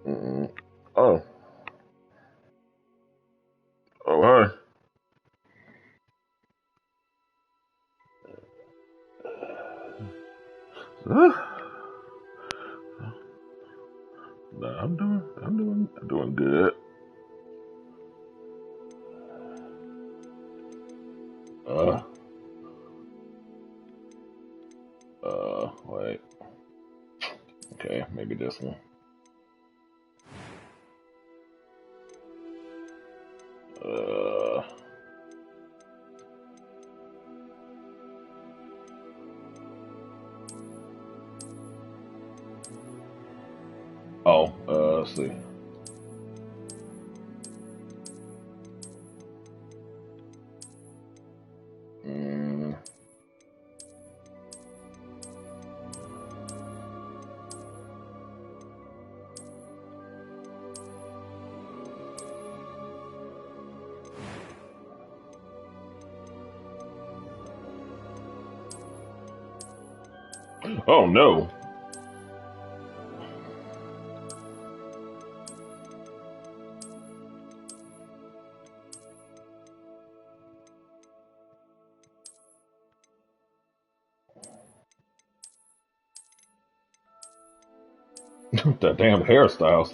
Mm. Oh, oh, hi. Nah, I'm doing good. Uh, wait. Okay, maybe this one. Uh, oh, let's see. Mm, oh no. That damn hairstyles.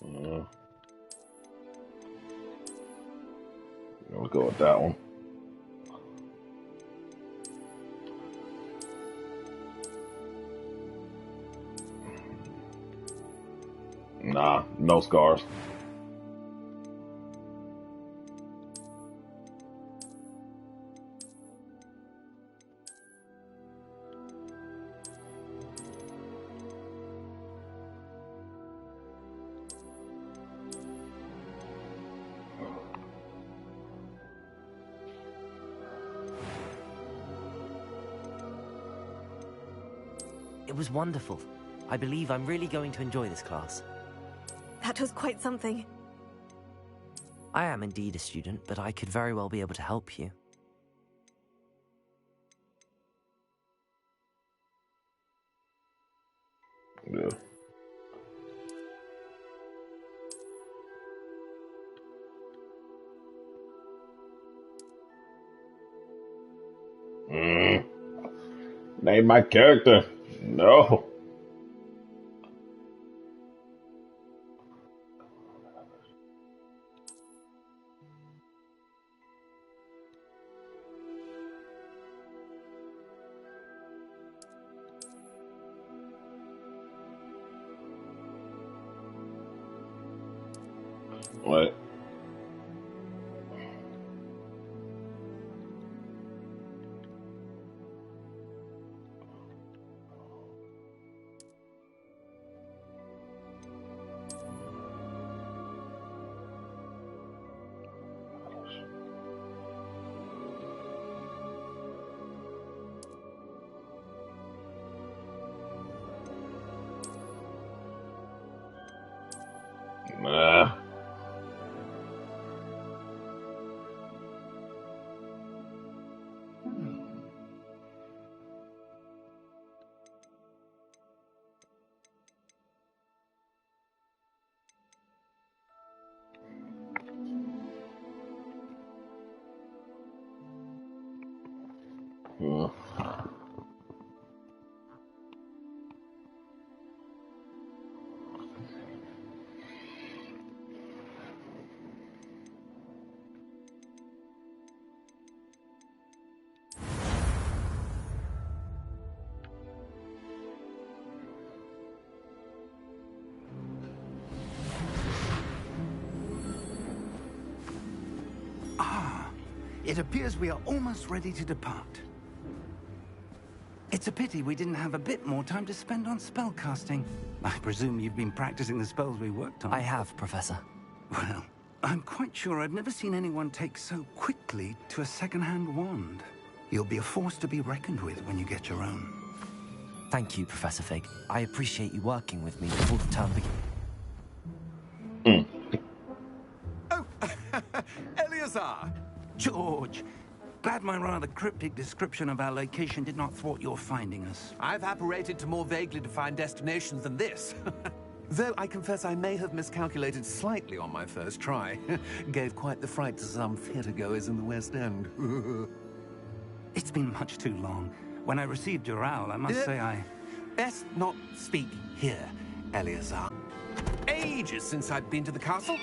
Uh, we'll go with that one. Nah, no scars. It was wonderful. I believe I'm really going to enjoy this class. That was quite something. I am indeed a student, but I could very well be able to help you. Yeah. Mm. Name my character. No. What? Nah. Mm. It appears we are almost ready to depart. It's a pity we didn't have a bit more time to spend on spellcasting. I presume you've been practicing the spells we worked on. I have, Professor. Well, I'm quite sure I've never seen anyone take so quickly to a second-hand wand. You'll be a force to be reckoned with when you get your own. Thank you, Professor Fig. I appreciate you working with me before the term begins. Oh, Eleazar! George, glad my rather cryptic description of our location did not thwart your finding us. I've apparated to more vaguely defined destinations than this. Though I confess I may have miscalculated slightly on my first try. Gave quite the fright to some theatergoers in the West End. It's been much too long. When I received your owl, I must say I... Best not speak here, Eleazar. Ages since I've been to the castle.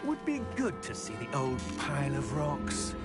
Would be good to see the old pile of rocks.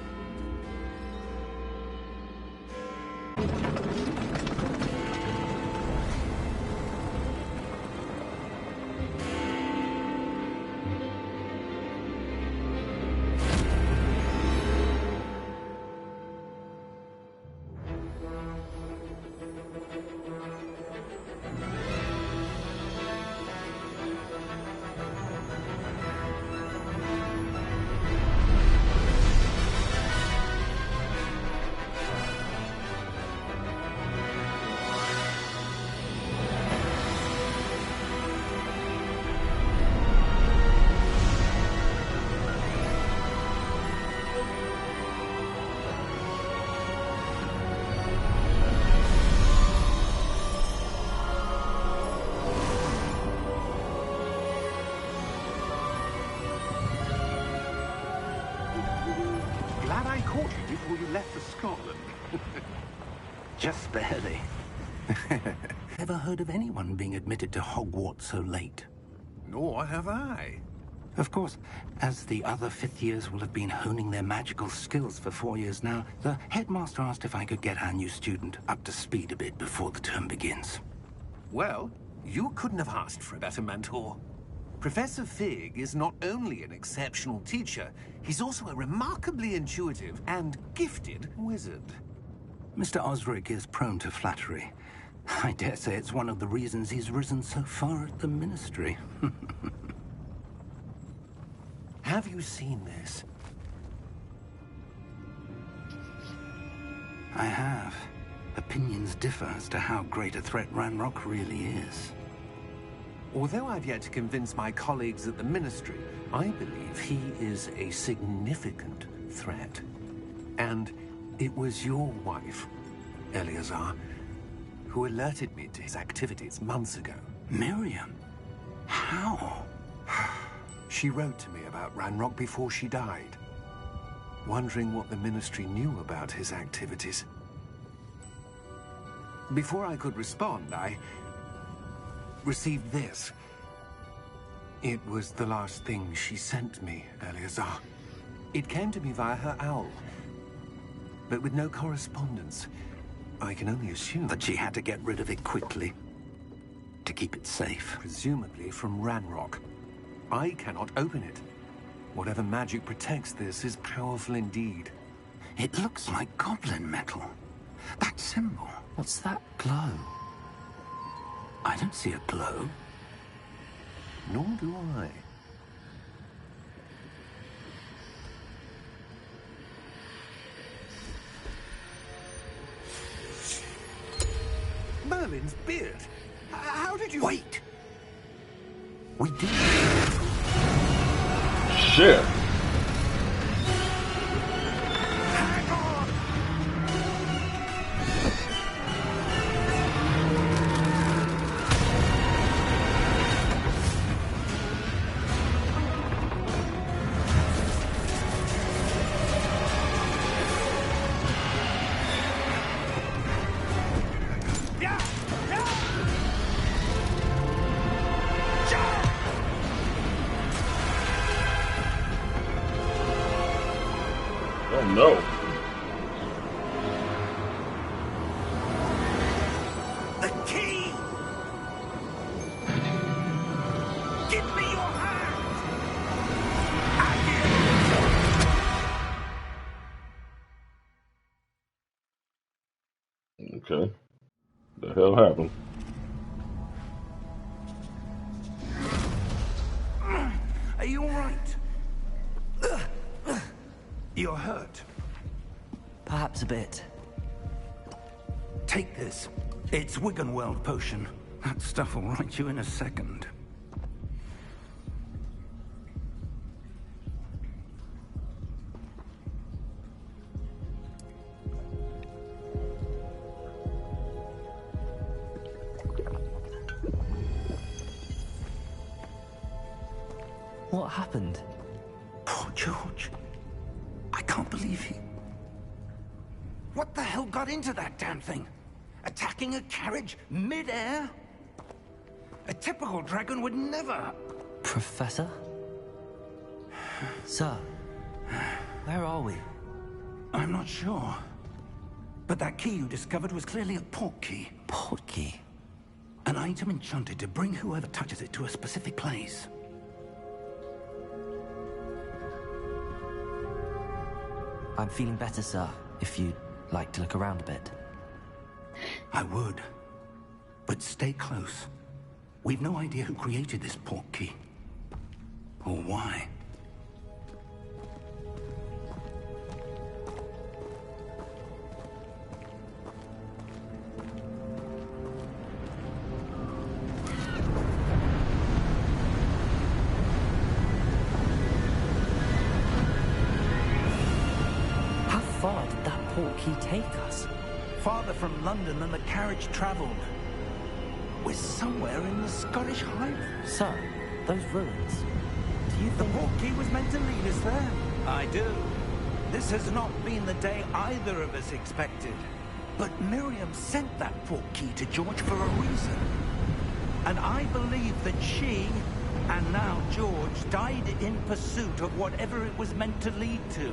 Glad I caught you before you left for Scotland. Just barely. Ever heard of anyone being admitted to Hogwarts so late? Nor have I. Of course, as the other fifth years will have been honing their magical skills for 4 years now, the headmaster asked if I could get our new student up to speed a bit before the term begins. Well, you couldn't have asked for a better mentor. Professor Fig is not only an exceptional teacher, he's also a remarkably intuitive and gifted wizard. Mr. Osric is prone to flattery. I dare say it's one of the reasons he's risen so far at the Ministry. Have you seen this? I have. Opinions differ as to how great a threat Ranrock really is. Although I've yet to convince my colleagues at the Ministry, I believe he is a significant threat. And it was your wife, Eleazar, who alerted me to his activities months ago. Miriam? How? She wrote to me about Ranrock before she died, wondering what the Ministry knew about his activities. Before I could respond, I received this. It was the last thing she sent me, Eleazar. It came to me via her owl, but with no correspondence. I can only assume That she had to get rid of it quickly to keep it safe. presumably from Ranrock. I cannot open it. Whatever magic protects this is powerful indeed. It looks like goblin metal. That symbol. What's that glow? I don't see a glow. Nor do I. Merlin's beard. How did you... Wait! We did. Shit. Hang on! Yeah! Yeah! Oh no. The key! Give me your hand! Okay. The hell happened? Are you all right? You're hurt. Perhaps a bit. Take this. It's Wiggenweld potion. That stuff will right you in a second. What happened? Poor George. I can't believe he... What the hell got into that damn thing? Attacking a carriage mid-air? A typical dragon would never... Professor? Sir, where are we? I'm not sure. But that key you discovered was clearly a port key. Port key? An item enchanted to bring whoever touches it to a specific place. I'm feeling better, sir, if you'd like to look around a bit. I would. But stay close. We've no idea who created this port key. Or why. How far did that port key take us? Farther from London than the carriage traveled. We're somewhere in the Scottish Highlands. Sir, those ruins. Do you The think... port key was meant to lead us there. I do. This has not been the day either of us expected. But Miriam sent that port key to George for a reason. And I believe that she, and now George, died in pursuit of whatever it was meant to lead to.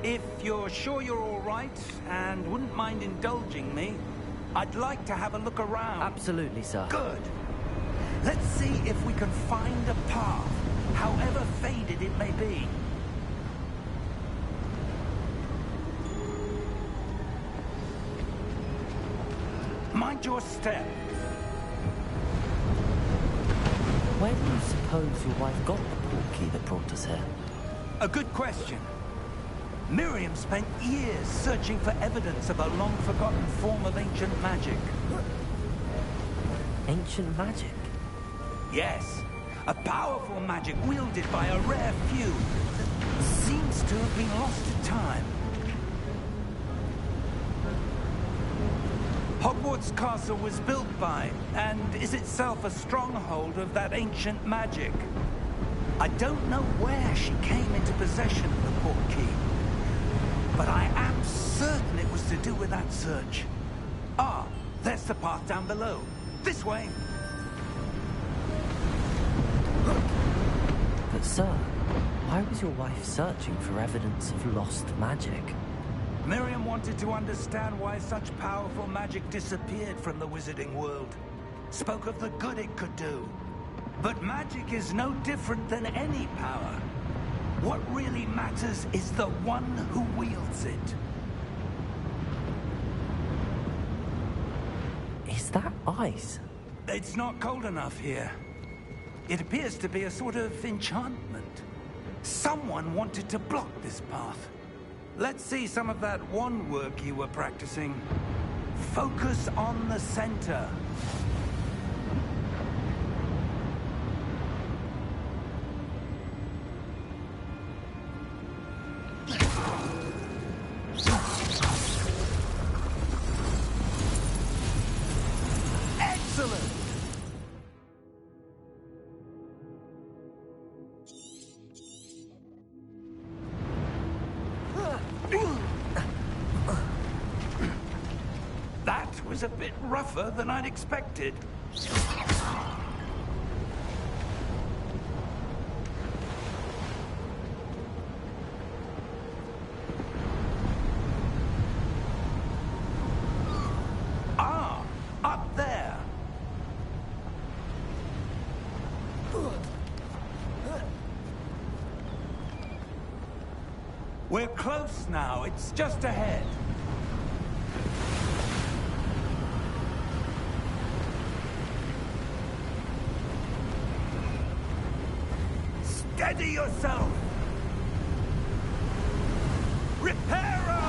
If you're sure you're all right, and wouldn't mind indulging me, I'd like to have a look around. Absolutely, sir. Good. Let's see if we can find a path, however faded it may be. Mind your step. Where do you suppose your wife got the port key that brought us here? A good question. Miriam spent years searching for evidence of a long-forgotten form of ancient magic. Ancient magic? Yes, a powerful magic wielded by a rare few that seems to have been lost to time. Hogwarts Castle was built by, and is itself a stronghold of that ancient magic. I don't know where she came into possession of the port key, but I am certain it was to do with that search. Ah, there's the path down below. This way. But sir, why was your wife searching for evidence of lost magic? Miriam wanted to understand why such powerful magic disappeared from the wizarding world. Spoke of the good it could do. But magic is no different than any power. What really matters is the one who wields it. Is that ice? It's not cold enough here. It appears to be a sort of enchantment. Someone wanted to block this path. Let's see some of that wand work you were practicing. Focus on the center. Excellent! That was a bit rougher than I'd expected. Ah, up there. We're close now. It's just ahead. Steady yourself! Reparo!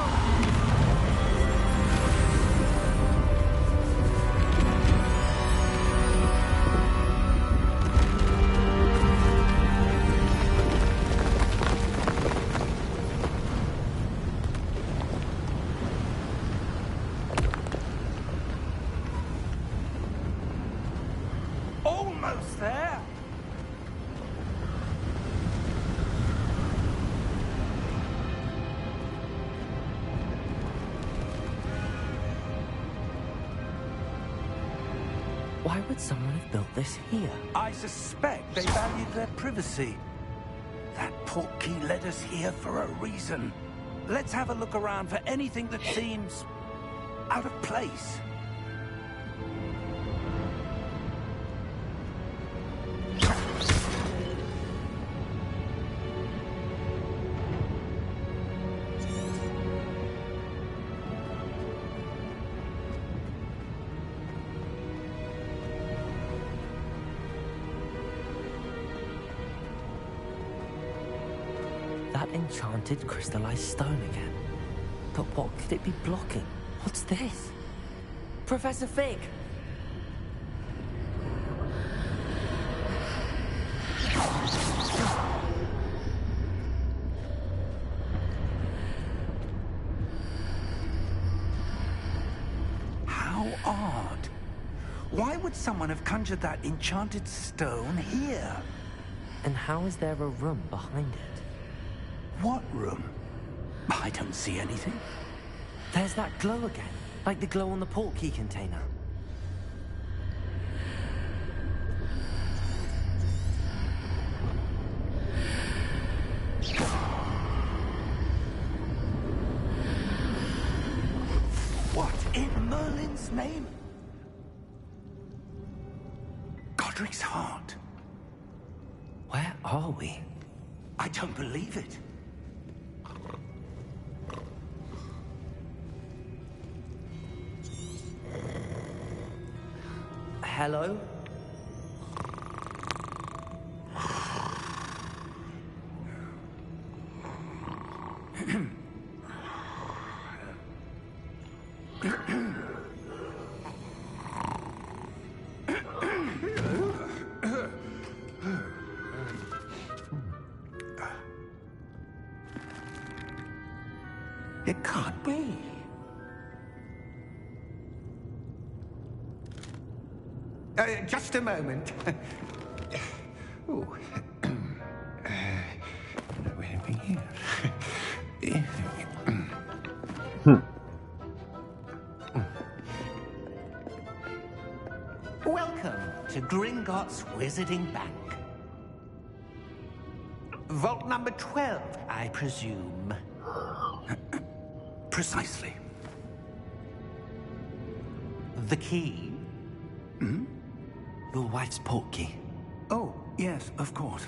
almost there. Why would someone have built this here? I suspect they valued their privacy. That portkey led us here for a reason. Let's have a look around for anything that seems out of place. That enchanted crystallized stone again. But what could it be blocking? What's this? Professor Fig! How odd. Why would someone have conjured that enchanted stone here? And how is there a room behind it? What room? I don't see anything. There's that glow again, like the glow on the portkey container. What in Merlin's name? Godric's heart. Where are we? I don't believe it. Hello? It can't be. Just a moment. Ooh. Where are we here? Welcome to Gringotts Wizarding Bank. Vault number 12, I presume. Precisely. The key? Your wife's portkey. Oh, yes, of course.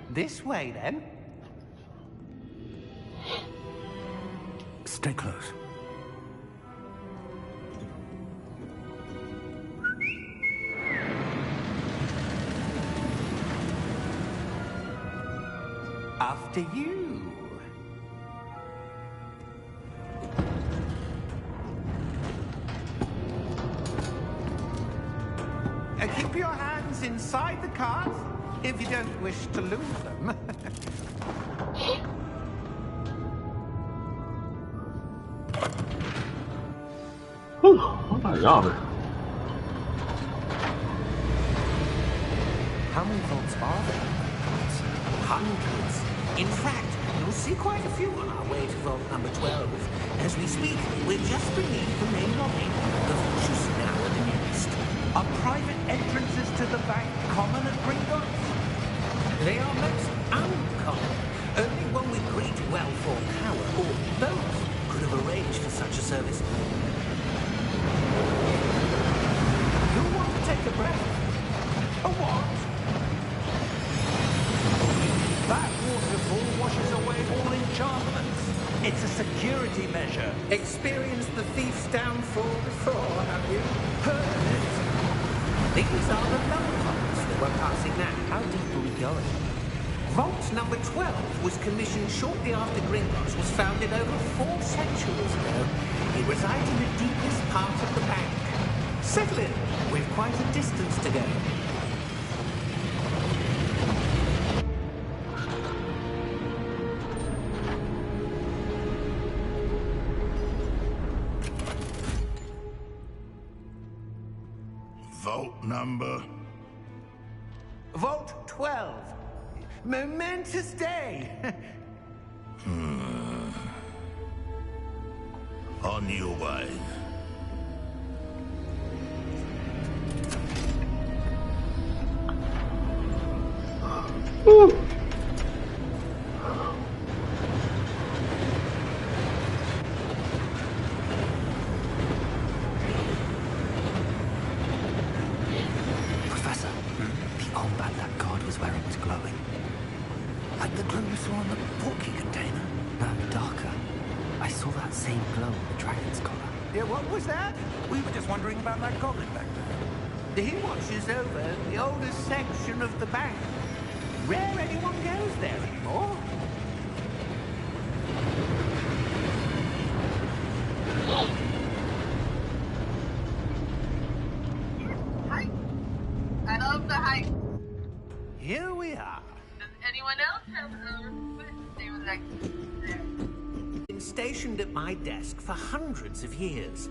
This way, then. Stay close. After you. Keep your hands inside the cart if you don't wish to lose them. Whew, what a yawner. How many vaults are there? Hundreds. In fact, you'll see quite a few on our way to vault number 12. As we speak, we're just beneath the main lobby. The vault's just now at the nearest. Are private entrances to the bank common at Gringotts? They are most uncommon. Only one with great wealth or power, or both, could have arranged for such a service. You'll want to take a breath. A what? That waterfall washes away all enchantments. It's a security measure. Experienced the thief's downfall before, have you? Heard of it? These are the love vaults that we're passing now. How deep are we going? Vault number 12 was commissioned shortly after Gringotts was founded over 4 centuries ago. It resides in the deepest part of the bank. Settle in. We've quite a distance to go. Vault number? Vault 12. Momentous day. On your way. Professor, the combat that guard was wearing was glowing. Like the glow you saw on the porky container? No, darker. I saw that same glow on the dragon's collar. Yeah, what was that? We were just wondering about that goblin back there. He watches over the oldest section of the bank. Rare anyone goes there anymore. Heights. I love the heights. Here we are. Does anyone else have a request they would like to share? Been stationed at my desk for hundreds of years.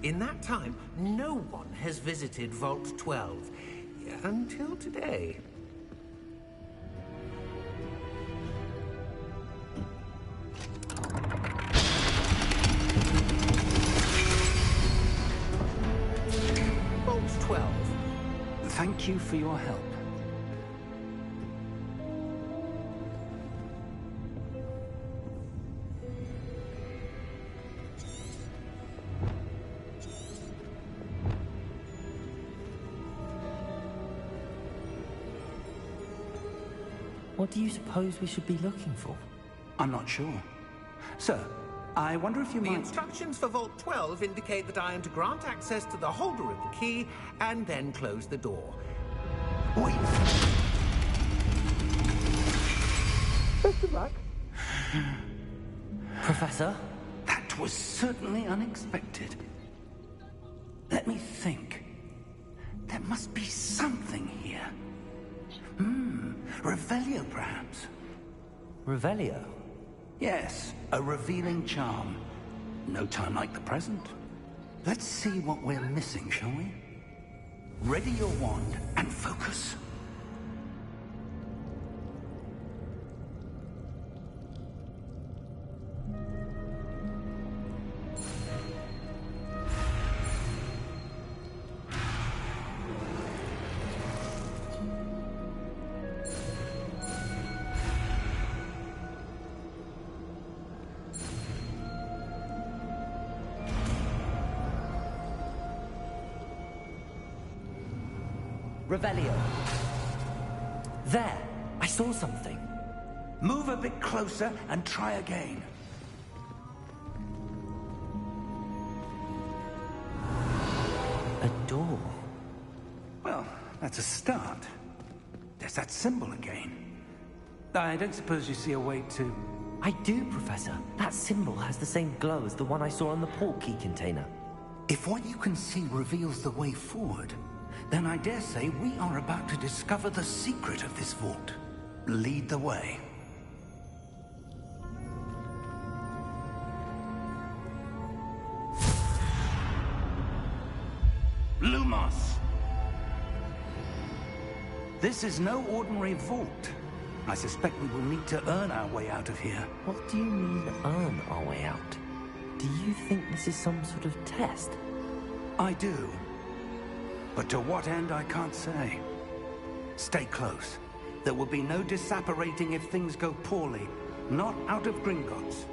In that time, no one has visited Vault 12 until today. Vault 12. Thank you for your help. What do you suppose we should be looking for? I'm not sure. Sir, I wonder if you The might... instructions for Vault 12 indicate that I am to grant access to the holder of the key and then close the door. Wait. Best of luck. Professor? That was certainly unexpected. Let me think. There must be something here. Revelio, perhaps? Revelio? Yes, a revealing charm. No time like the present. Let's see what we're missing, shall we? Ready your wand and focus. Revelio. There! I saw something. Move a bit closer and try again. A door. Well, that's a start. There's that symbol again. I don't suppose you see a way to... I do, Professor. That symbol has the same glow as the one I saw on the port key container. If what you can see reveals the way forward, then I dare say we are about to discover the secret of this vault. Lead the way. Lumos! This is no ordinary vault. I suspect we will need to earn our way out of here. What do you mean, earn our way out? Do you think this is some sort of test? I do. But to what end, I can't say. Stay close. There will be no disapparating if things go poorly. Not out of Gringotts.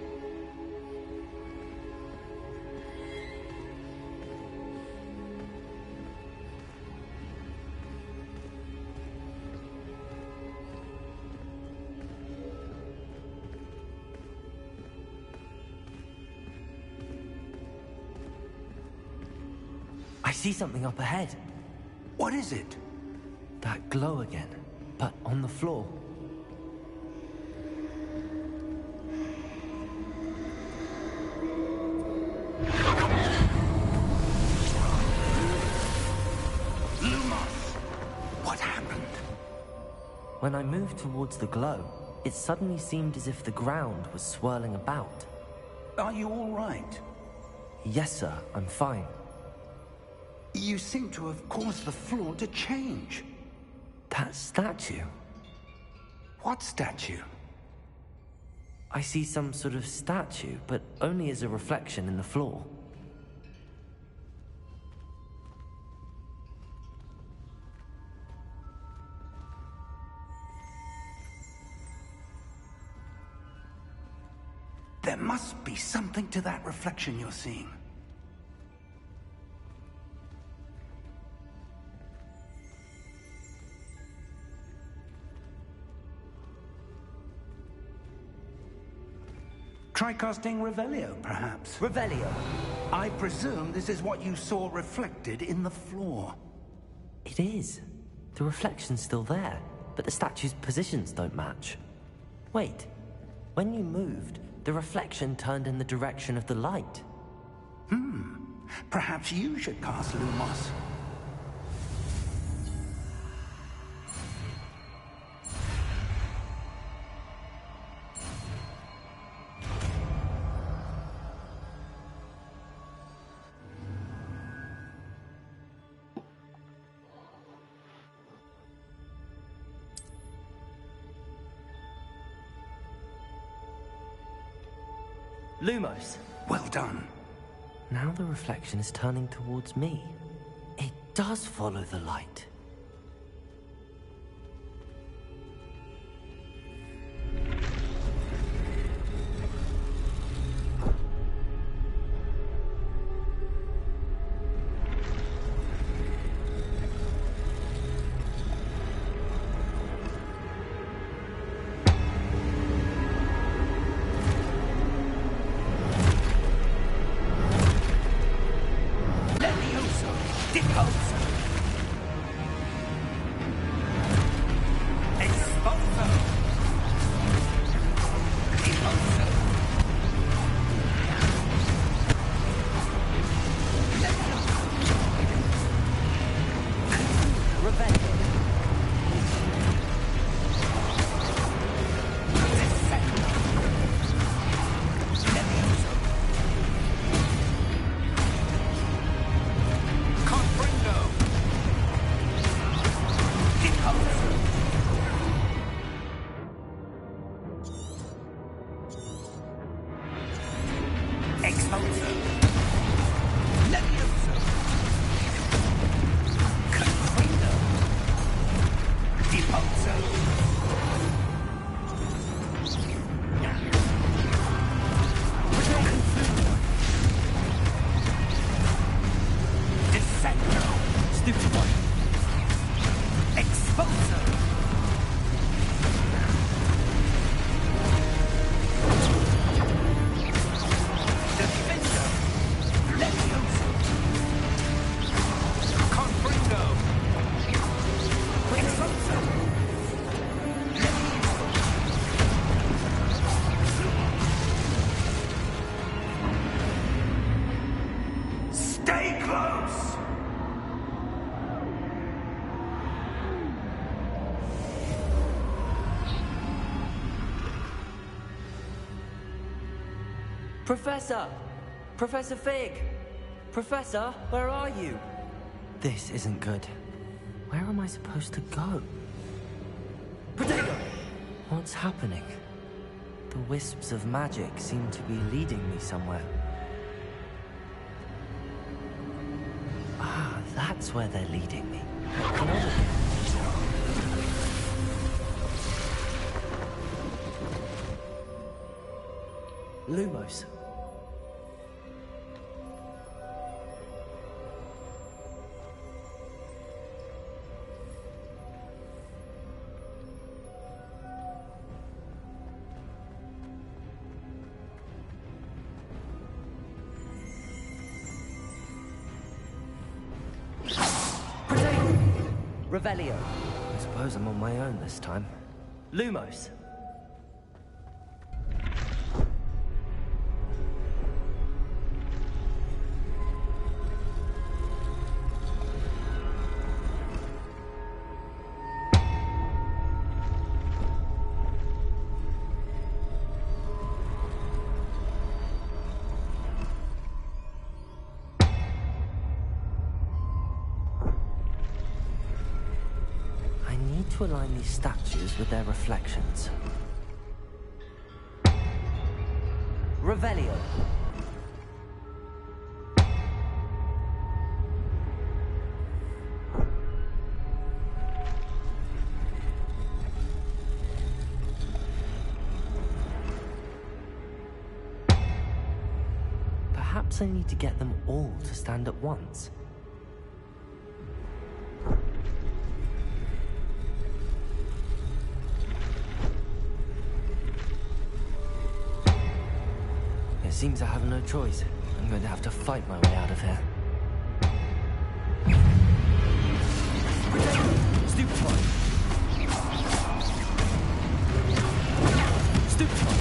I see something up ahead. What is it? That glow again, but on the floor. Lumos! What happened? When I moved towards the glow, it suddenly seemed as if the ground was swirling about. Are you all right? Yes, sir, I'm fine. You seem to have caused the floor to change. That statue? What statue? I see some sort of statue, but only as a reflection in the floor. There must be something to that reflection you're seeing. Try casting Revelio, perhaps. Revelio! I presume this is what you saw reflected in the floor. It is. The reflection's still there, but the statue's positions don't match. Wait, when you moved, the reflection turned in the direction of the light. Perhaps you should cast Lumos. Lumos! Well done. Now the reflection is turning towards me. It does follow the light. Professor! Professor Fig! Professor, where are you? This isn't good. Where am I supposed to go? Potato! What's happening? The wisps of magic seem to be leading me somewhere. Ah, that's where they're leading me. Lumos. Revelio. I suppose I'm on my own this time. Lumos. to align these statues with their reflections. Revelio. Perhaps I need to get them all to stand at once. It seems I have no choice. I'm going to have to fight my way out of here. Stupefy! Stupefy!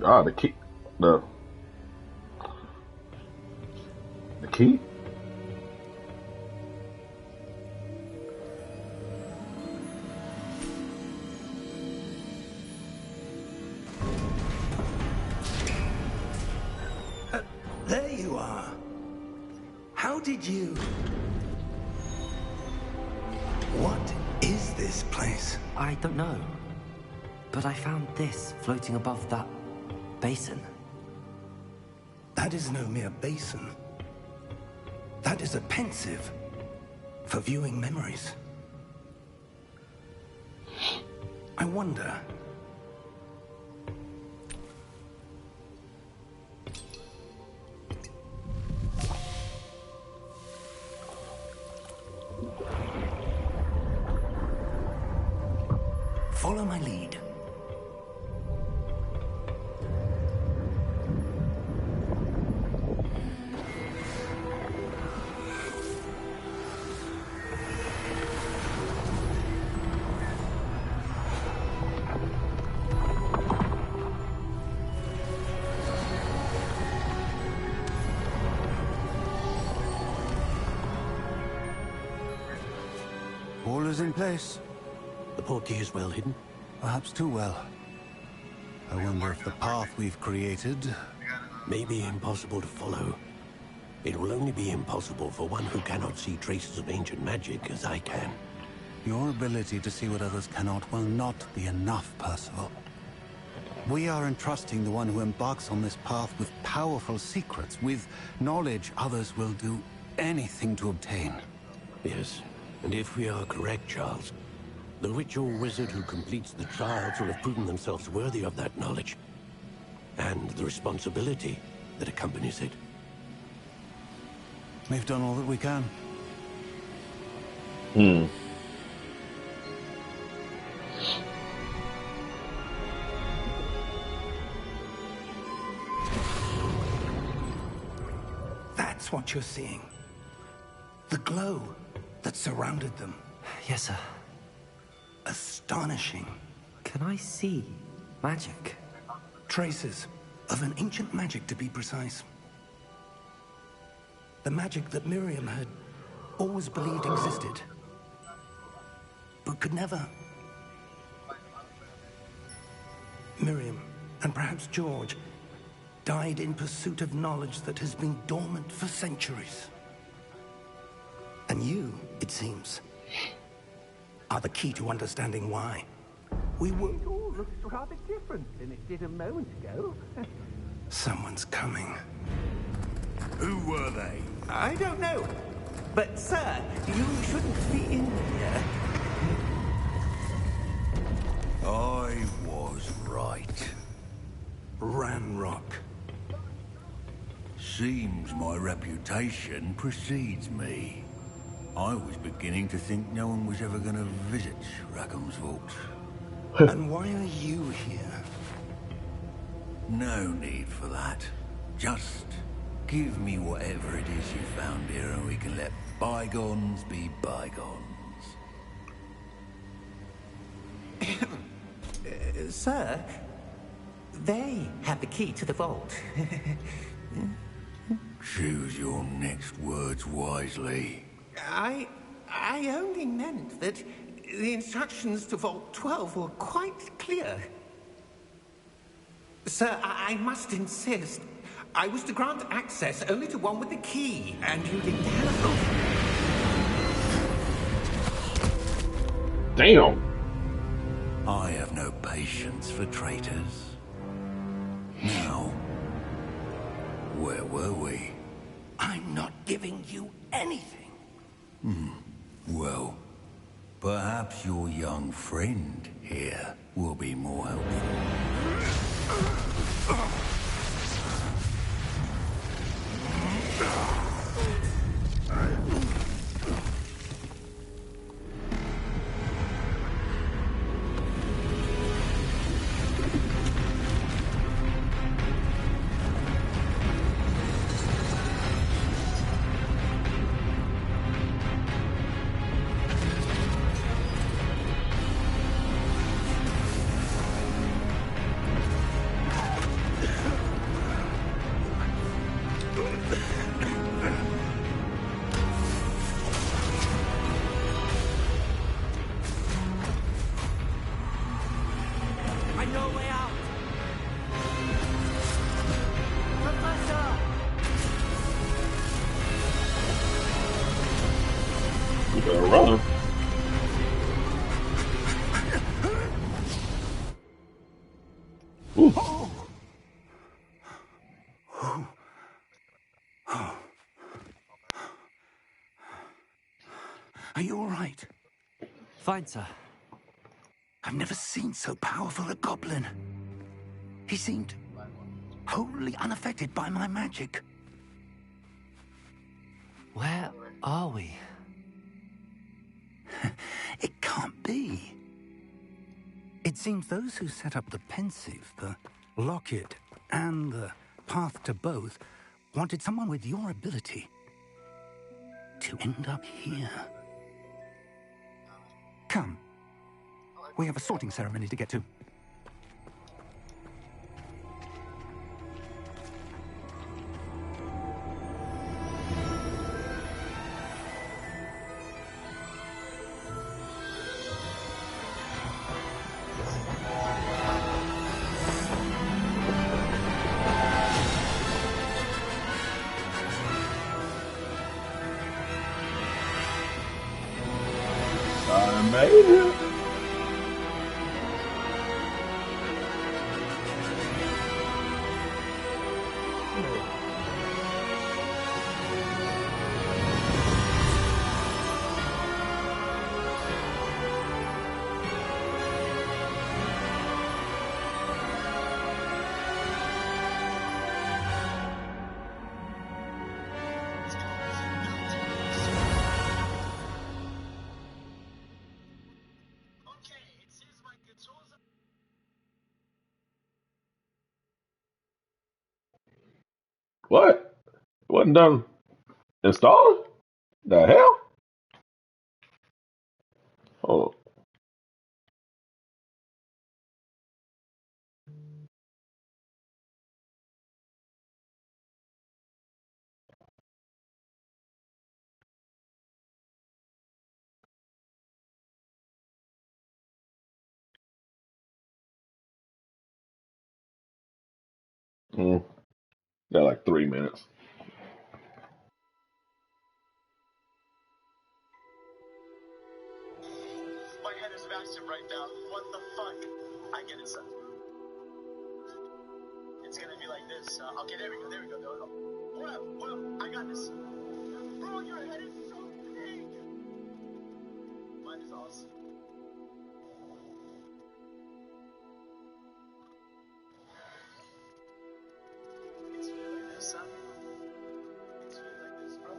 Ah, the key. The key? There you are. How did you... What is this place? I don't know. But I found this floating above that basin. That is no mere basin. That is a pensive for viewing memories. I wonder... Follow my lead. All is in place. The portkey is well hidden. Perhaps too well. I wonder if the path we've created... May be impossible to follow. It will only be impossible for one who cannot see traces of ancient magic as I can. Your ability to see what others cannot will not be enough, Percival. We are entrusting the one who embarks on this path with powerful secrets, with knowledge others will do anything to obtain. Yes, and if we are correct, Charles, the witch or wizard who completes the trials will have proven themselves worthy of that knowledge, and the responsibility that accompanies it. We've done all that we can. That's what you're seeing. The glow that surrounded them. Yes, sir. Astonishing. Can I see magic? Traces of an ancient magic, to be precise. The magic that Miriam had always believed existed, but could never. Miriam, and perhaps George, died in pursuit of knowledge that has been dormant for centuries. And you, it seems, are the key to understanding why. We were... It all looks rather different than it did a moment ago. Someone's coming. Who were they? I don't know. But, sir, you shouldn't be in here. I was right. Ranrock. Seems my reputation precedes me. I was beginning to think no one was ever going to visit Rackham's vault. And why are you here? No need for that. Just give me whatever it is you found here and we can let bygones be bygones. Sir, they have the key to the vault. Choose your next words wisely. I only meant that the instructions to Vault 12 were quite clear. Sir, I must insist. I was to grant access only to one with the key, and you didn't have Damn. I have no patience for traitors. Now, where were we? I'm not giving you anything. Well, perhaps your young friend here will be more helpful. I know a way out! Professor! You better run. Ooh. Are you all right? Fine, sir. I've never seen so powerful a goblin. He seemed wholly unaffected by my magic. Where are we? It can't be. It seems those who set up the pensive, the locket, and the path to both wanted someone with your ability to end up here. Come. We have a sorting ceremony to get to. I made it. What? It wasn't done installing? The hell? Oh. Mm. Got like 3 minutes. My head is massive right now. What the fuck? I get it, son. It's gonna be like this. Okay, there we go. Well, I got this. Bro, your head is so big. Mine is awesome. It's really like this, son. It's really like this, bro.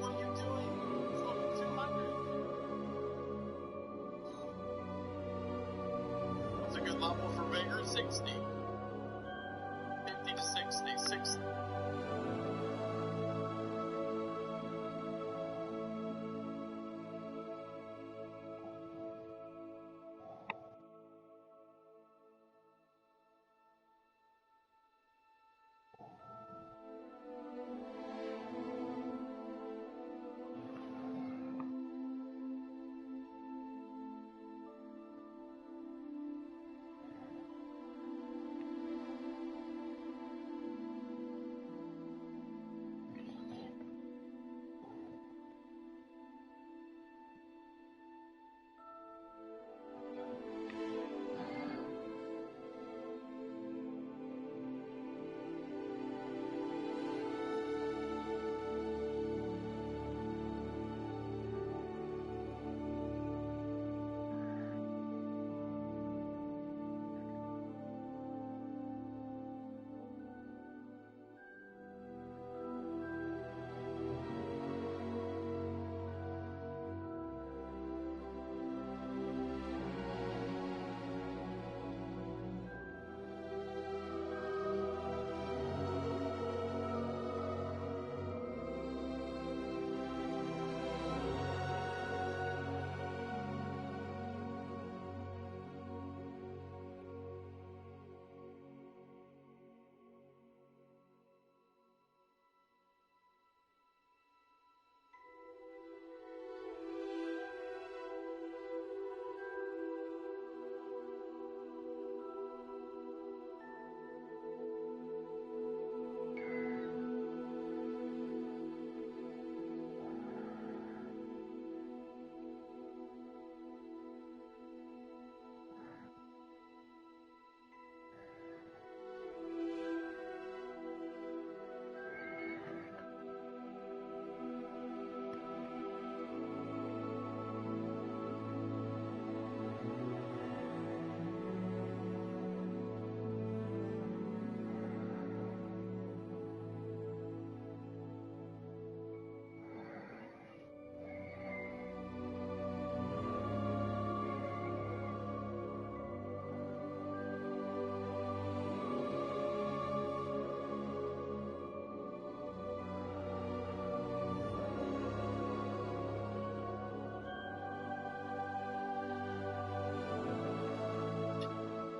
What are you doing? It's over 200. What's a good level for bigger? 60. 50 to 60. 60.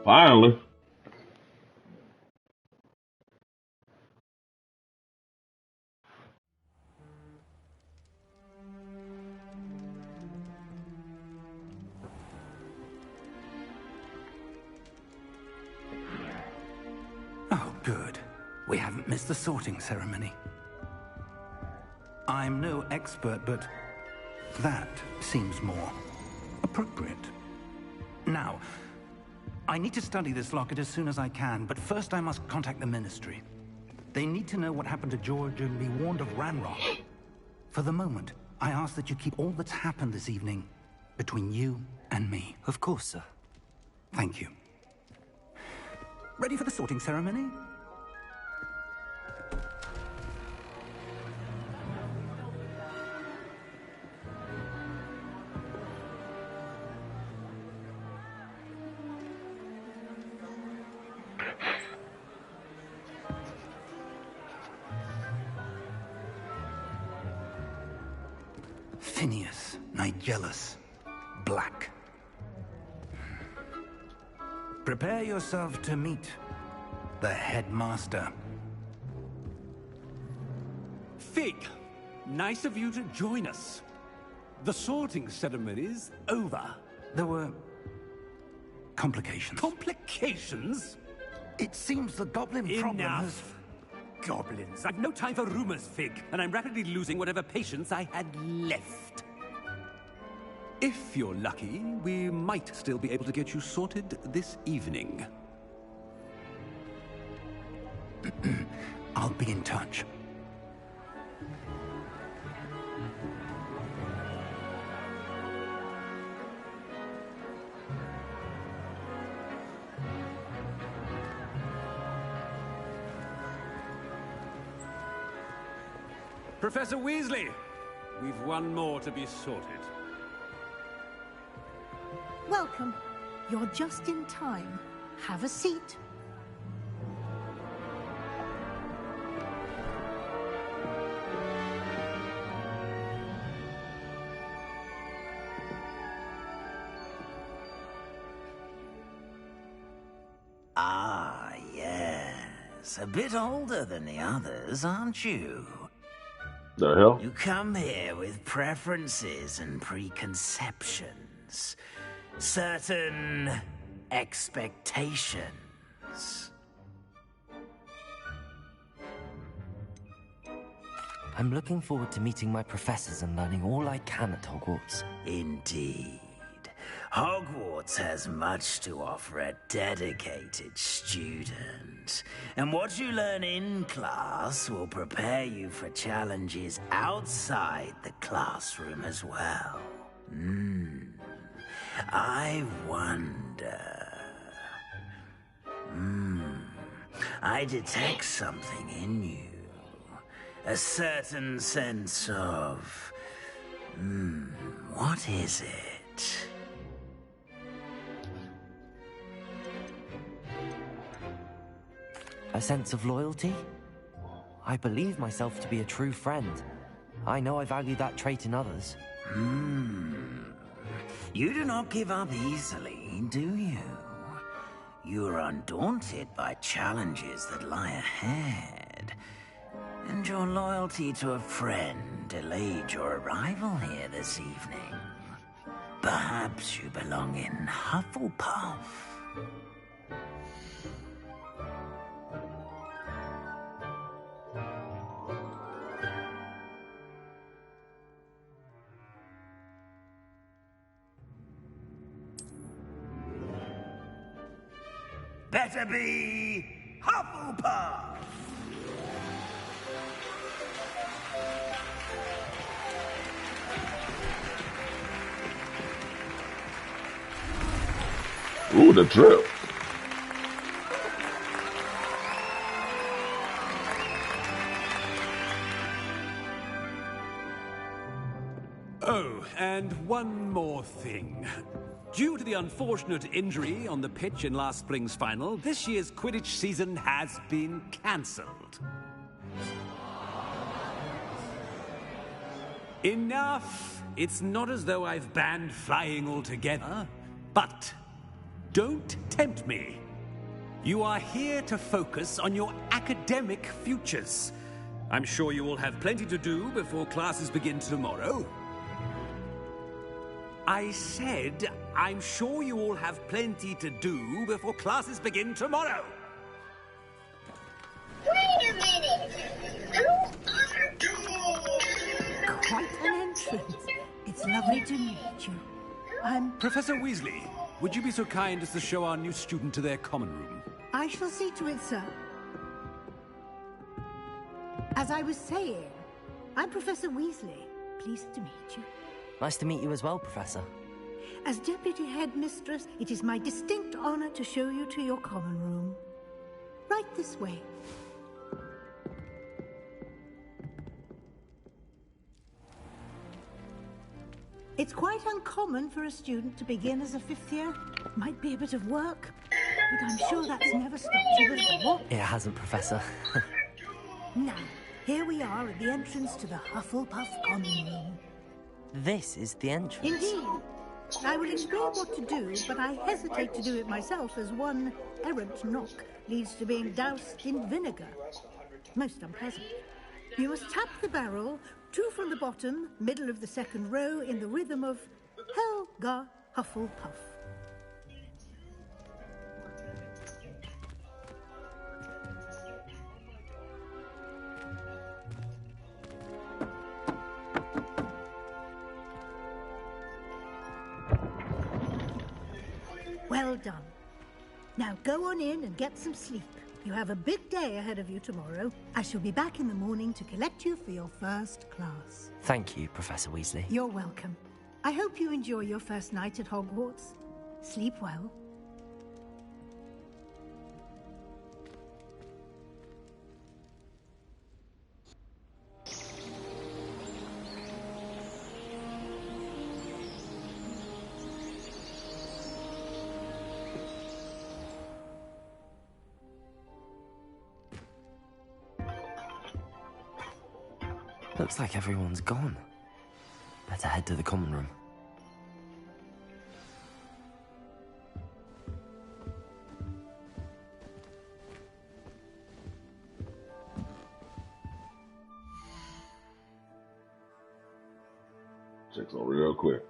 Finally. Oh, good. We haven't missed the sorting ceremony. I'm no expert, but that seems more appropriate. Now, I need to study this locket as soon as I can, but first I must contact the Ministry. They need to know what happened to George and be warned of Ranrock. For the moment, I ask that you keep all that's happened this evening between you and me. Of course, sir. Thank you. Ready for the sorting ceremony? Phineas, Nigellus, Black. Prepare yourself to meet the headmaster. Fig, nice of you to join us. The sorting ceremony's over. There were complications. Complications? It seems the goblin problem has... Enough. Goblins. I've no time for rumors, Fig, and I'm rapidly losing whatever patience I had left. If you're lucky, we might still be able to get you sorted this evening. I'll be in touch. Professor Weasley, we've one more to be sorted. Welcome. You're just in time. Have a seat. Ah, yes. A bit older than the others, aren't you? The hell? You come here with preferences and preconceptions. Certain expectations. I'm looking forward to meeting my professors and learning all I can at Hogwarts. Indeed. Hogwarts has much to offer a dedicated student. And what you learn in class will prepare you for challenges outside the classroom as well. I wonder... I detect something in you. A certain sense of... what is it? A sense of loyalty? I believe myself to be a true friend. I know I value that trait in others. You do not give up easily, do you? You are undaunted by challenges that lie ahead. And your loyalty to a friend delayed your arrival here this evening. Perhaps you belong in Hufflepuff. Better be Hufflepuff! Ooh, the drip. Oh, and one more thing. Due to the unfortunate injury on the pitch in last spring's final, this year's Quidditch season has been cancelled. Enough! It's not as though I've banned flying altogether, but don't tempt me. You are here to focus on your academic futures. I'm sure you will have plenty to do before classes begin tomorrow. I said, I'm sure you all have plenty to do before classes begin tomorrow. Wait a minute! Who are you? Quite an entrance. It's lovely to meet you. I'm... Professor Weasley, would you be so kind as to show our new student to their common room? I shall see to it, sir. As I was saying, I'm Professor Weasley. Pleased to meet you. Nice to meet you as well, Professor. As Deputy Headmistress, it is my distinct honor to show you to your common room. Right this way. It's quite uncommon for a student to begin as a 5th year. Might be a bit of work, but I'm sure that's never stopped you before. It hasn't, Professor. Now, here we are at the entrance to the Hufflepuff common room. This is the entrance. Indeed. I will explain what to do, but I hesitate to do it myself as one errant knock leads to being doused in vinegar. Most unpleasant. You must tap the barrel, 2 from the bottom, middle of the 2nd row, in the rhythm of Helga Hufflepuff. Well done. Now go on in and get some sleep. You have a big day ahead of you tomorrow. I shall be back in the morning to collect you for your first class. Thank you, Professor Weasley. You're welcome. I hope you enjoy your first night at Hogwarts. Sleep well. Looks like everyone's gone. Better head to the common room. Check on real quick.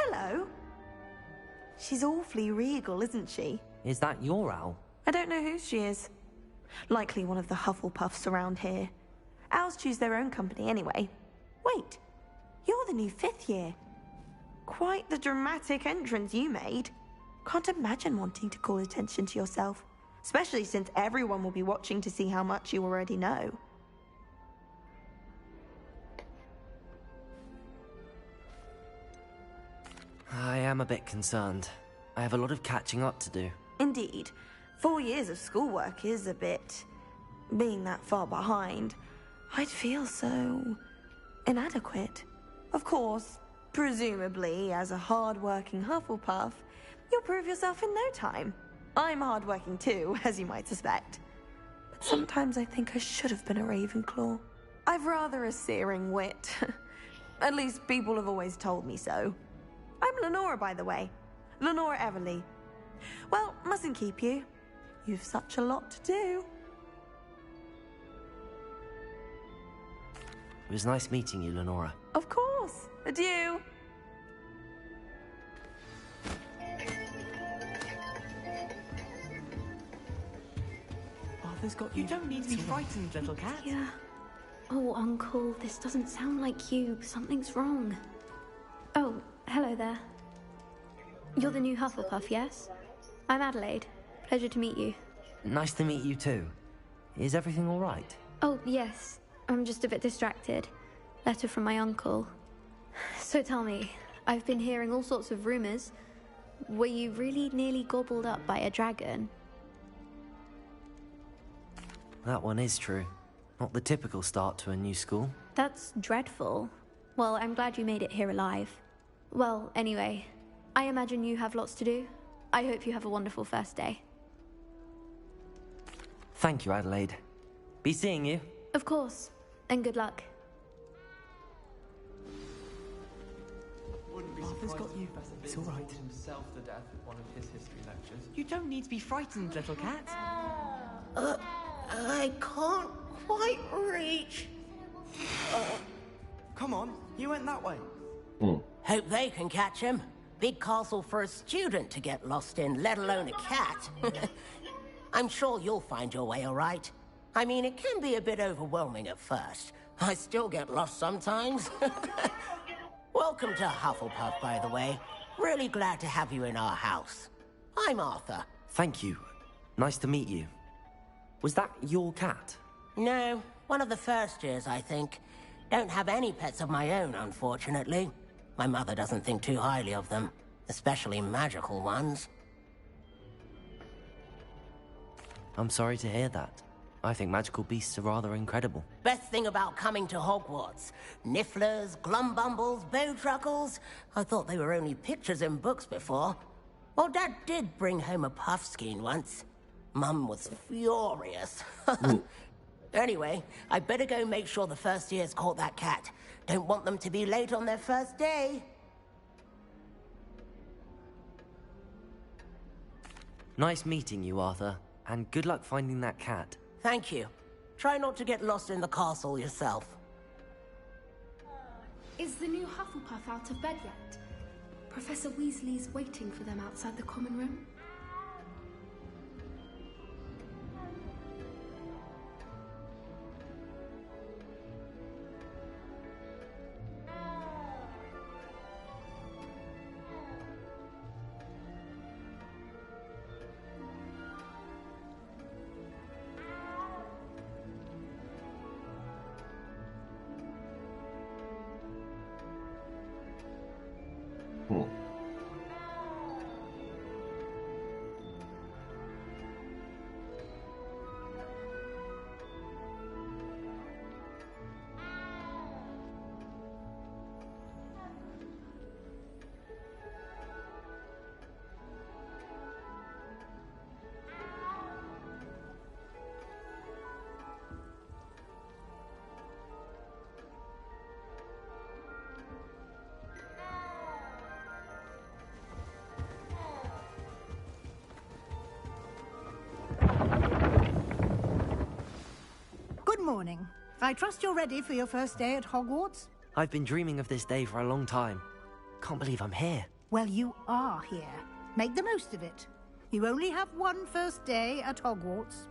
Hello. She's awfully regal, isn't she? Is that your owl? I don't know who she is. Likely one of the Hufflepuffs around here. Owls choose their own company anyway. Wait, you're the new 5th year. Quite the dramatic entrance you made. Can't imagine wanting to call attention to yourself, especially since everyone will be watching to see how much you already know. I am a bit concerned. I have a lot of catching up to do. Indeed. 4 years of schoolwork is a bit... being that far behind. I'd feel so... inadequate. Of course, presumably, as a hard-working Hufflepuff, you'll prove yourself in no time. I'm hard-working too, as you might suspect. But sometimes I think I should have been a Ravenclaw. I've rather a searing wit. At least people have always told me so. I'm Lenora, by the way. Lenora Everly. Well, mustn't keep you. You've such a lot to do. It was nice meeting you, Lenora. Of course. Adieu. Arthur's got You don't need to be frightened, little cat. Yeah. Oh, Uncle, this doesn't sound like you. Something's wrong. Oh, hello there. You're the new Hufflepuff, yes? I'm Adelaide. Pleasure to meet you. Nice to meet you too. Is everything all right? Oh, yes. I'm just a bit distracted. Letter from my uncle. So tell me, I've been hearing all sorts of rumors. Were you really nearly gobbled up by a dragon? That one is true. Not the typical start to a new school. That's dreadful. Well, I'm glad you made it here alive. Well, anyway, I imagine you have lots to do. I hope you have a wonderful first day. Thank you, Adelaide. Be seeing you. Of course. And good luck. Arthur's got you. It's all right. Himself to death at one of his history lectures. You don't need to be frightened, little cat. I can't quite reach. Come on, you went that way. Hope they can catch him. Big castle for a student to get lost in, let alone a cat. I'm sure you'll find your way all right. I mean, it can be a bit overwhelming at first. I still get lost sometimes. Welcome to Hufflepuff, by the way. Really glad to have you in our house. I'm Arthur. Thank you. Nice to meet you. Was that your cat? No, one of the first years, I think. Don't have any pets of my own, unfortunately. My mother doesn't think too highly of them, especially magical ones. I'm sorry to hear that. I think magical beasts are rather incredible. Best thing about coming to Hogwarts. Nifflers, glumbumbles, bowtruckles. I thought they were only pictures in books before. Well, Dad did bring home a puffskein once. Mum was furious. Anyway, I better go make sure the first years caught that cat. Don't want them to be late on their first day. Nice meeting you, Arthur. And good luck finding that cat. Thank you. Try not to get lost in the castle yourself. Is the new Hufflepuff out of bed yet? Professor Weasley's waiting for them outside the common room. Good morning. I trust you're ready for your first day at Hogwarts? I've been dreaming of this day for a long time. Can't believe I'm here. Well, you are here. Make the most of it. You only have one first day at Hogwarts.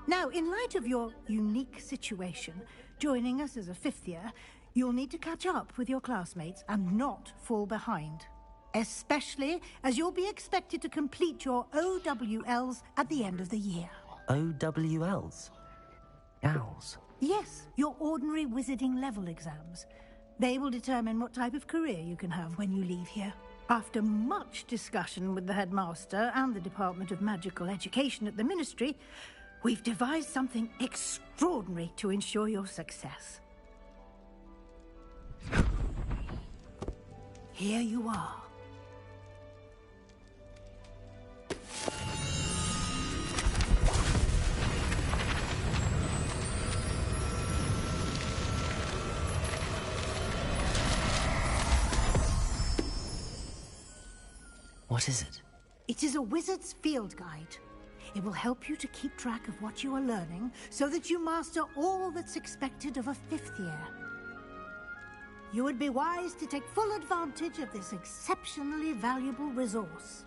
Now, in light of your unique situation, joining us as a fifth year, you'll need to catch up with your classmates and not fall behind. Especially as you'll be expected to complete your OWLs at the end of the year. OWLs? Owls? Yes, your ordinary wizarding level exams. They will determine what type of career you can have when you leave here. After much discussion with the headmaster and the Department of Magical Education at the Ministry, we've devised something extraordinary to ensure your success. Here you are. What is it? It is a wizard's field guide. It will help you to keep track of what you are learning so that you master all that's expected of a 5th year. You would be wise to take full advantage of this exceptionally valuable resource.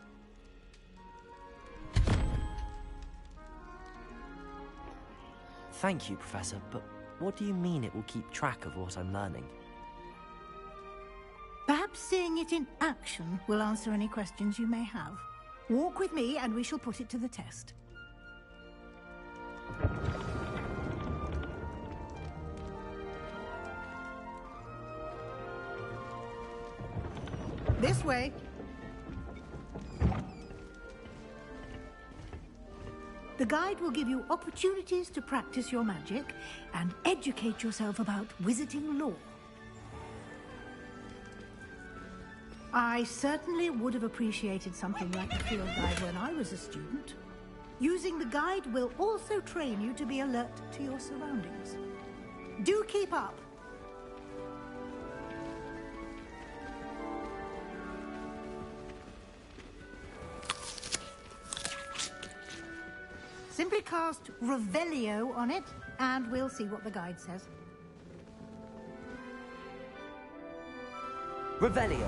Thank you, Professor, but what do you mean it will keep track of what I'm learning? Perhaps seeing it in action will answer any questions you may have. Walk with me and we shall put it to the test. This way. The guide will give you opportunities to practice your magic and educate yourself about wizarding lore. I certainly would have appreciated something like a field guide when I was a student. Using the guide will also train you to be alert to your surroundings. Do keep up! Simply cast Revelio on it, and we'll see what the guide says. Revelio.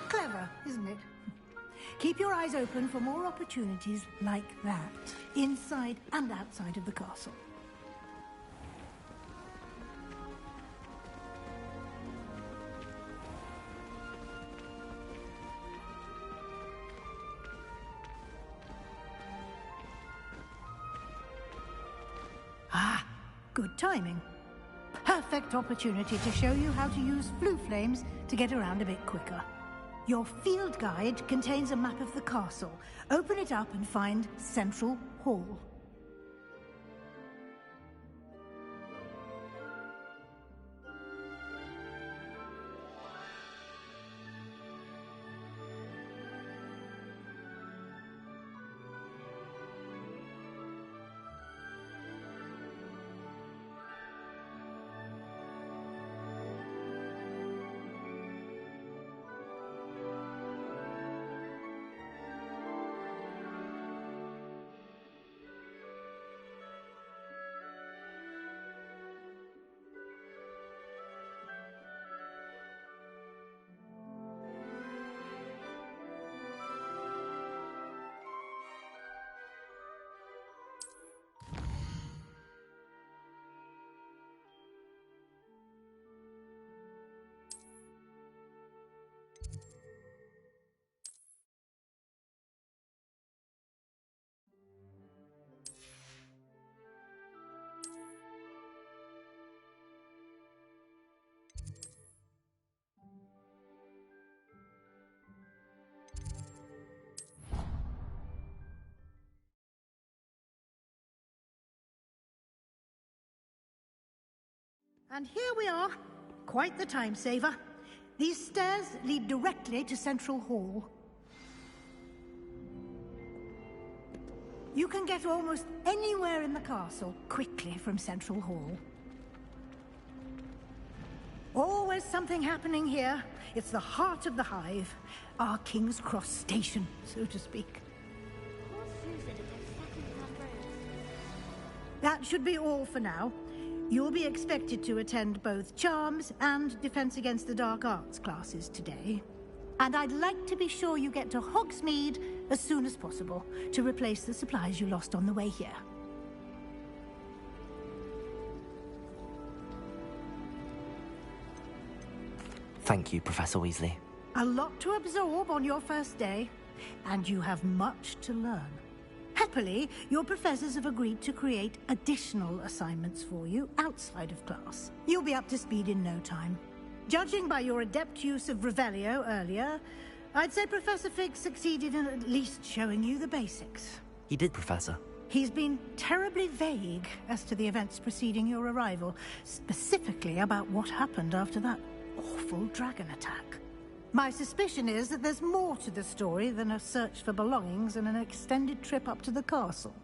Clever, isn't it? Keep your eyes open for more opportunities like that, inside and outside of the castle. Ah, good timing. Perfect opportunity to show you how to use flue flames to get around a bit quicker. Your field guide contains a map of the castle. Open it up and find Central Hall. And here we are. Quite the time saver. These stairs lead directly to Central Hall. You can get almost anywhere in the castle quickly from Central Hall. Always something happening here. It's the heart of the hive. Our King's Cross station, so to speak. That should be all for now. You'll be expected to attend both Charms and Defense Against the Dark Arts classes today. And I'd like to be sure you get to Hogsmeade as soon as possible to replace the supplies you lost on the way here. Thank you, Professor Weasley. A lot to absorb on your first day, and you have much to learn. Happily, your professors have agreed to create additional assignments for you outside of class. You'll be up to speed in no time. Judging by your adept use of Revelio earlier, I'd say Professor Fig succeeded in at least showing you the basics. He did, Professor. He's been terribly vague as to the events preceding your arrival, specifically about what happened after that awful dragon attack. My suspicion is that there's more to the story than a search for belongings and an extended trip up to the castle.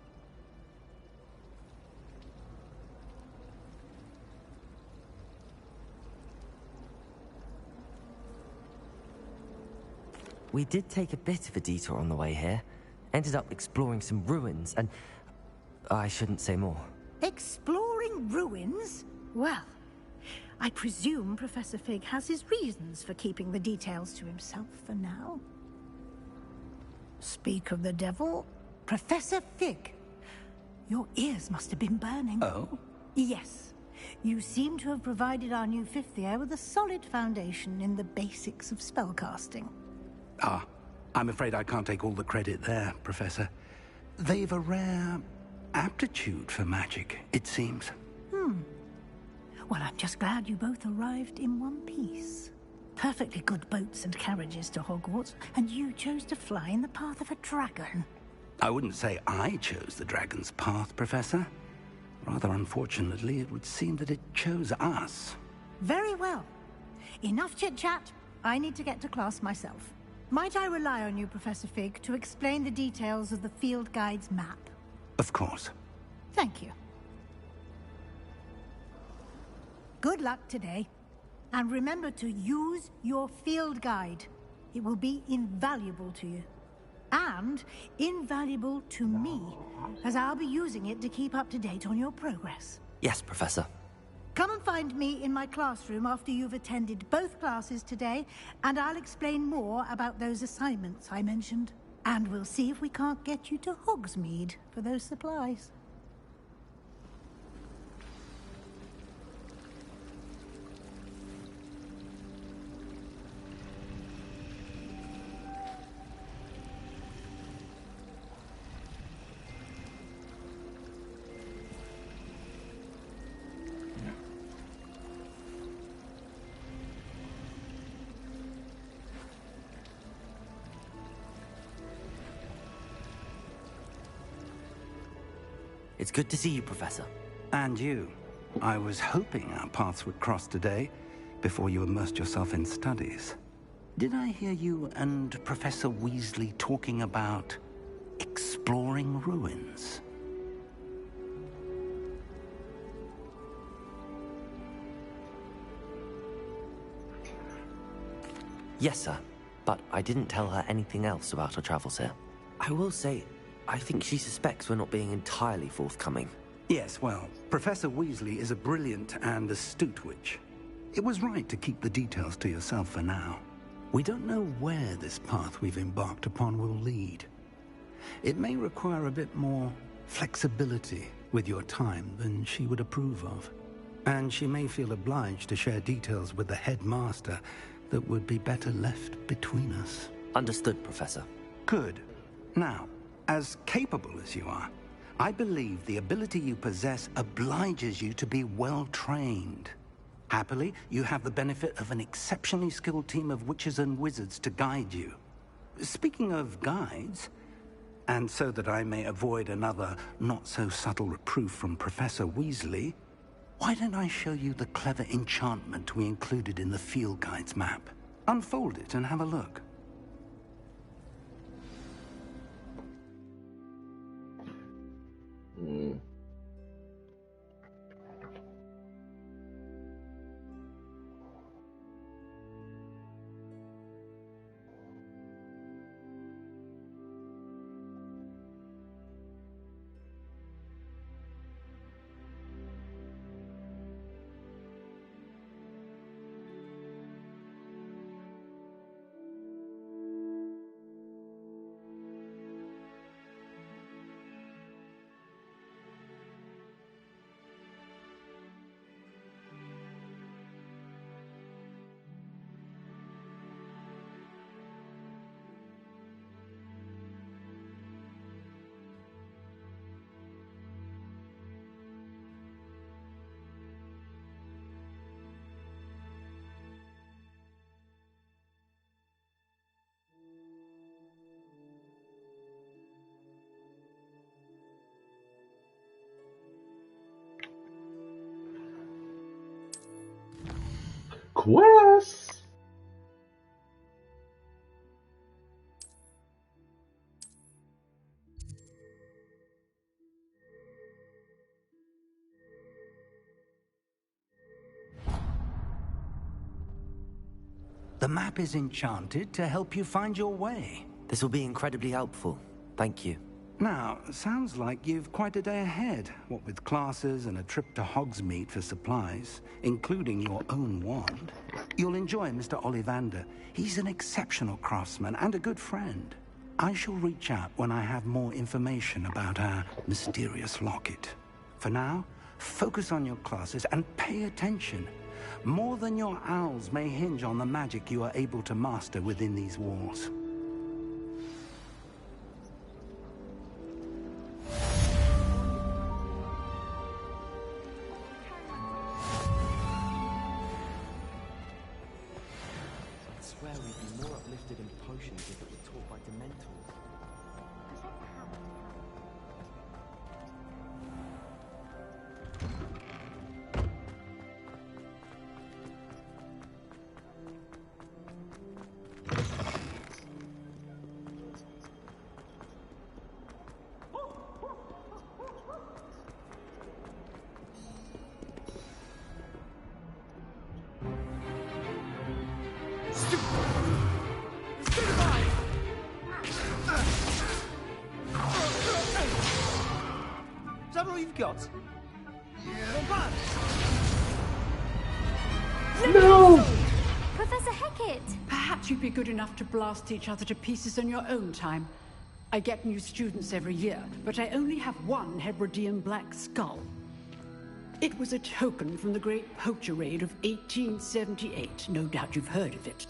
We did take a bit of a detour on the way here. Ended up exploring some ruins and... I shouldn't say more. Exploring ruins? Well, I presume Professor Fig has his reasons for keeping the details to himself for now. Speak of the devil, Professor Fig. Your ears must have been burning. Oh? Yes. You seem to have provided our new fifth year with a solid foundation in the basics of spellcasting. Ah, I'm afraid I can't take all the credit there, Professor. They've a rare aptitude for magic, it seems. Well, I'm just glad you both arrived in one piece. Perfectly good boats and carriages to Hogwarts, and you chose to fly in the path of a dragon. I wouldn't say I chose the dragon's path, Professor. Rather unfortunately, it would seem that it chose us. Very well. Enough chit-chat. I need to get to class myself. Might I rely on you, Professor Fig, to explain the details of the field guide's map? Of course. Thank you. Good luck today. And remember to use your field guide. It will be invaluable to you. And invaluable to me, as I'll be using it to keep up to date on your progress. Yes, Professor. Come and find me in my classroom after you've attended both classes today, and I'll explain more about those assignments I mentioned. And we'll see if we can't get you to Hogsmeade for those supplies. It's good to see you, Professor. And you. I was hoping our paths would cross today, before you immersed yourself in studies. Did I hear you and Professor Weasley talking about exploring ruins? Yes, sir. But I didn't tell her anything else about our travels here. I will say, I think she suspects we're not being entirely forthcoming. Yes, well, Professor Weasley is a brilliant and astute witch. It was right to keep the details to yourself for now. We don't know where this path we've embarked upon will lead. It may require a bit more flexibility with your time than she would approve of. And she may feel obliged to share details with the headmaster that would be better left between us. Understood, Professor. Good. Now, as capable as you are, I believe the ability you possess obliges you to be well trained. Happily, you have the benefit of an exceptionally skilled team of witches and wizards to guide you. Speaking of guides, and so that I may avoid another not-so-subtle reproof from Professor Weasley, why don't I show you the clever enchantment we included in the field guide's map? Unfold it and have a look. quest. The map is enchanted to help you find your way. This will be incredibly helpful. Thank you. Now, sounds like you've quite a day ahead, what with classes and a trip to Hogsmeade for supplies, including your own wand. You'll enjoy Mr. Ollivander. He's an exceptional craftsman and a good friend. I shall reach out when I have more information about our mysterious locket. For now, focus on your classes and pay attention. More than your owls may hinge on the magic you are able to master within these walls. I swear we'd be more uplifted in potions if it were taught by Dementors. Is that all you've got? No! Professor Hecat! Perhaps you'd be good enough to blast each other to pieces on your own time. I get new students every year, but I only have one Hebridean black skull. It was a token from the Great Poacher Raid of 1878. No doubt you've heard of it.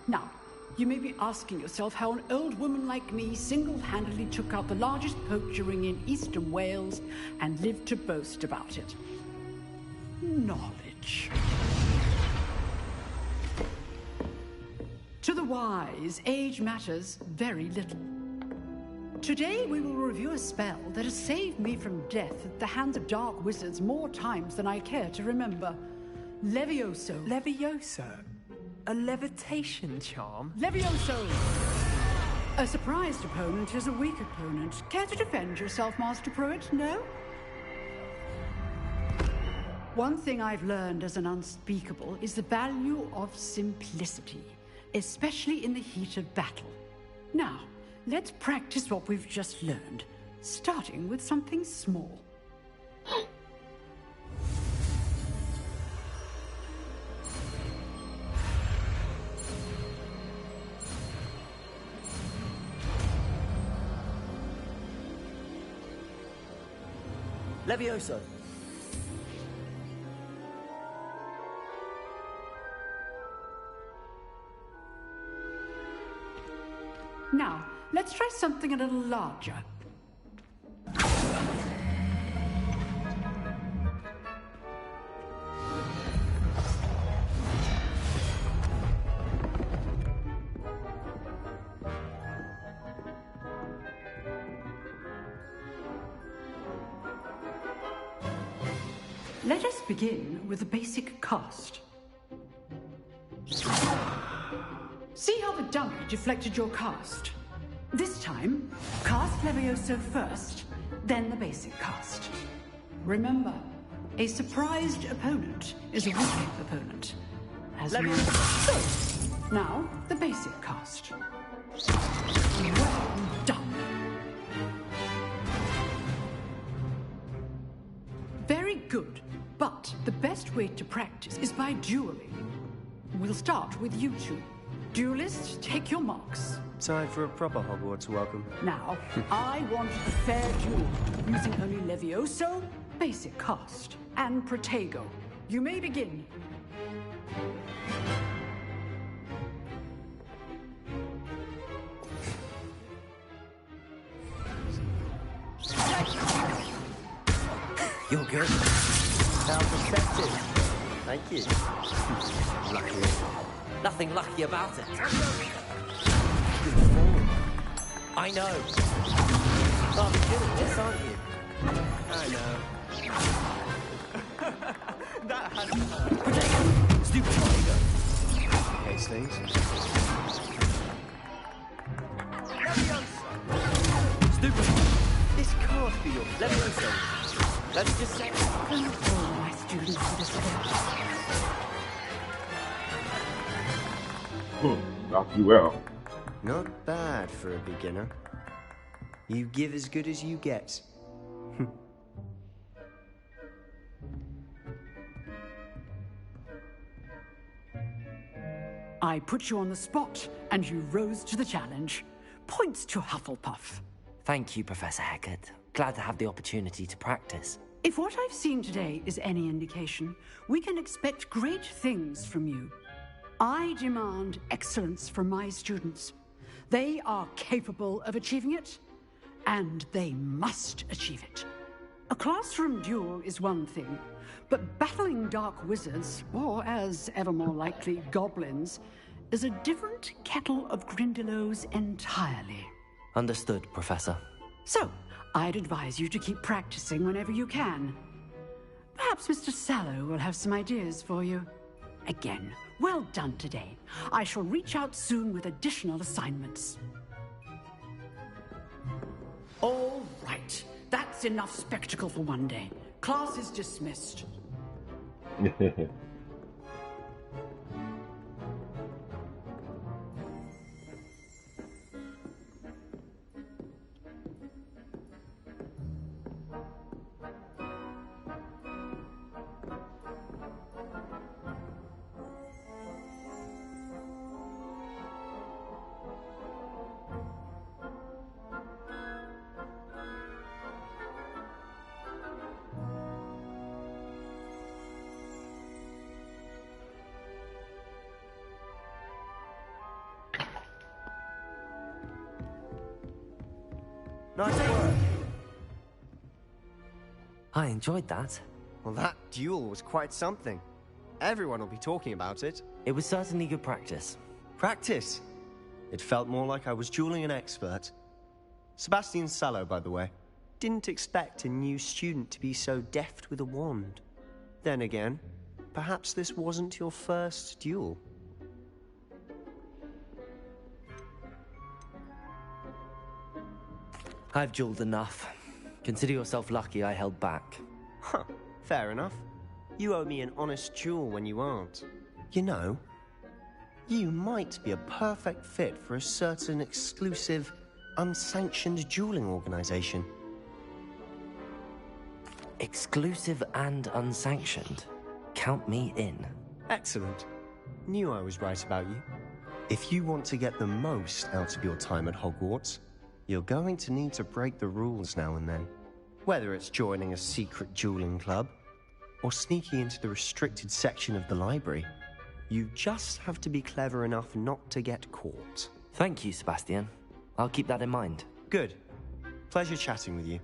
Now, you may be asking yourself how an old woman like me single-handedly took out the largest poacher ring in eastern Wales and lived to boast about it. Knowledge. To the wise, age matters very little. Today we will review a spell that has saved me from death at the hands of dark wizards more times than I care to remember. Levioso. Levioso? A levitation charm? Levioso! A surprised opponent is a weak opponent. Care to defend yourself, Master Pruitt? No? One thing I've learned as an unspeakable is the value of simplicity, especially in the heat of battle. Now, let's practice what we've just learned, starting with something small. Levioso. Now, let's try something a little larger. Let us begin with the basic cast. See how the dummy deflected your cast? This time, cast Levioso first, then the basic cast. Remember, a surprised opponent is a weak opponent. As Levioso! Now, the basic cast. Well done. Very good, but the best way to practice is by dueling. We'll start with you two. Duelists, take your marks. Time for a proper Hogwarts welcome. Now, I want a fair duel, using only Levioso, basic cast, and Protego. You may begin. You're good. Sounds effective. Thank you. Lucky. Nothing lucky about it. Good form. I know. Oh, you're good at this, aren't you? I know. That has Stupid. Case things. Stupid. This can't be your Leviosa. Let's just say... All my students for this event. Knock you out. Not bad for a beginner. You give as good as you get. I put you on the spot, and you rose to the challenge. Points to Hufflepuff. Thank you, Professor Hecat. Glad to have the opportunity to practice. If what I've seen today is any indication, we can expect great things from you. I demand excellence from my students. They are capable of achieving it, and they must achieve it. A classroom duel is one thing, but battling dark wizards, or as ever more likely, goblins, is a different kettle of Grindylows entirely. Understood, Professor. So, I'd advise you to keep practicing whenever you can. Perhaps Mr. Sallow will have some ideas for you. Again, well done today. I shall reach out soon with additional assignments. All right. That's enough spectacle for one day. Class is dismissed. Nice work. I enjoyed that. Well, that duel was quite something. Everyone will be talking about it. It was certainly good practice. Practice? It felt more like I was dueling an expert. Sebastian Sallow, by the way. Didn't expect a new student to be so deft with a wand. Then again, perhaps this wasn't your first duel. I've dueled enough. Consider yourself lucky I held back. Huh, fair enough. You owe me an honest duel when you aren't. You know, you might be a perfect fit for a certain exclusive, unsanctioned dueling organization. Exclusive and unsanctioned? Count me in. Excellent. Knew I was right about you. If you want to get the most out of your time at Hogwarts, you're going to need to break the rules now and then. Whether it's joining a secret dueling club, or sneaking into the restricted section of the library, you just have to be clever enough not to get caught. Thank you, Sebastian. I'll keep that in mind. Good. Pleasure chatting with you.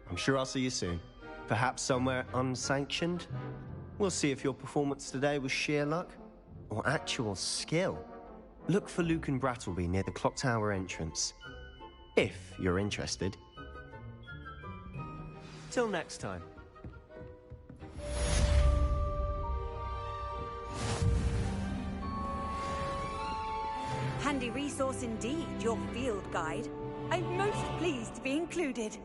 I'm sure I'll see you soon. Perhaps somewhere unsanctioned? We'll see if your performance today was sheer luck, or actual skill. Look for Luke and Brattleby near the clock tower entrance. If you're interested. Till next time. Handy resource indeed, your field guide. I'm most pleased to be included.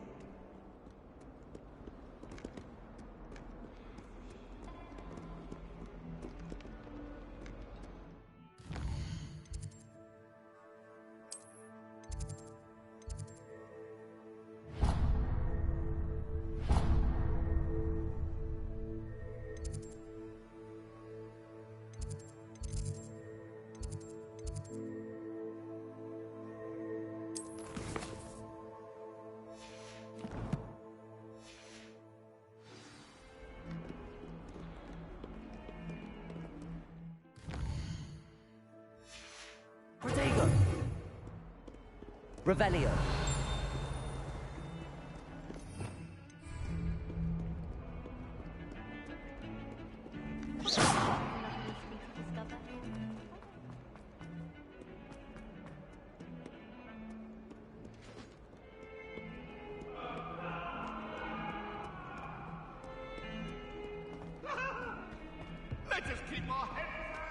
Protego! Revelio! Let us keep our heads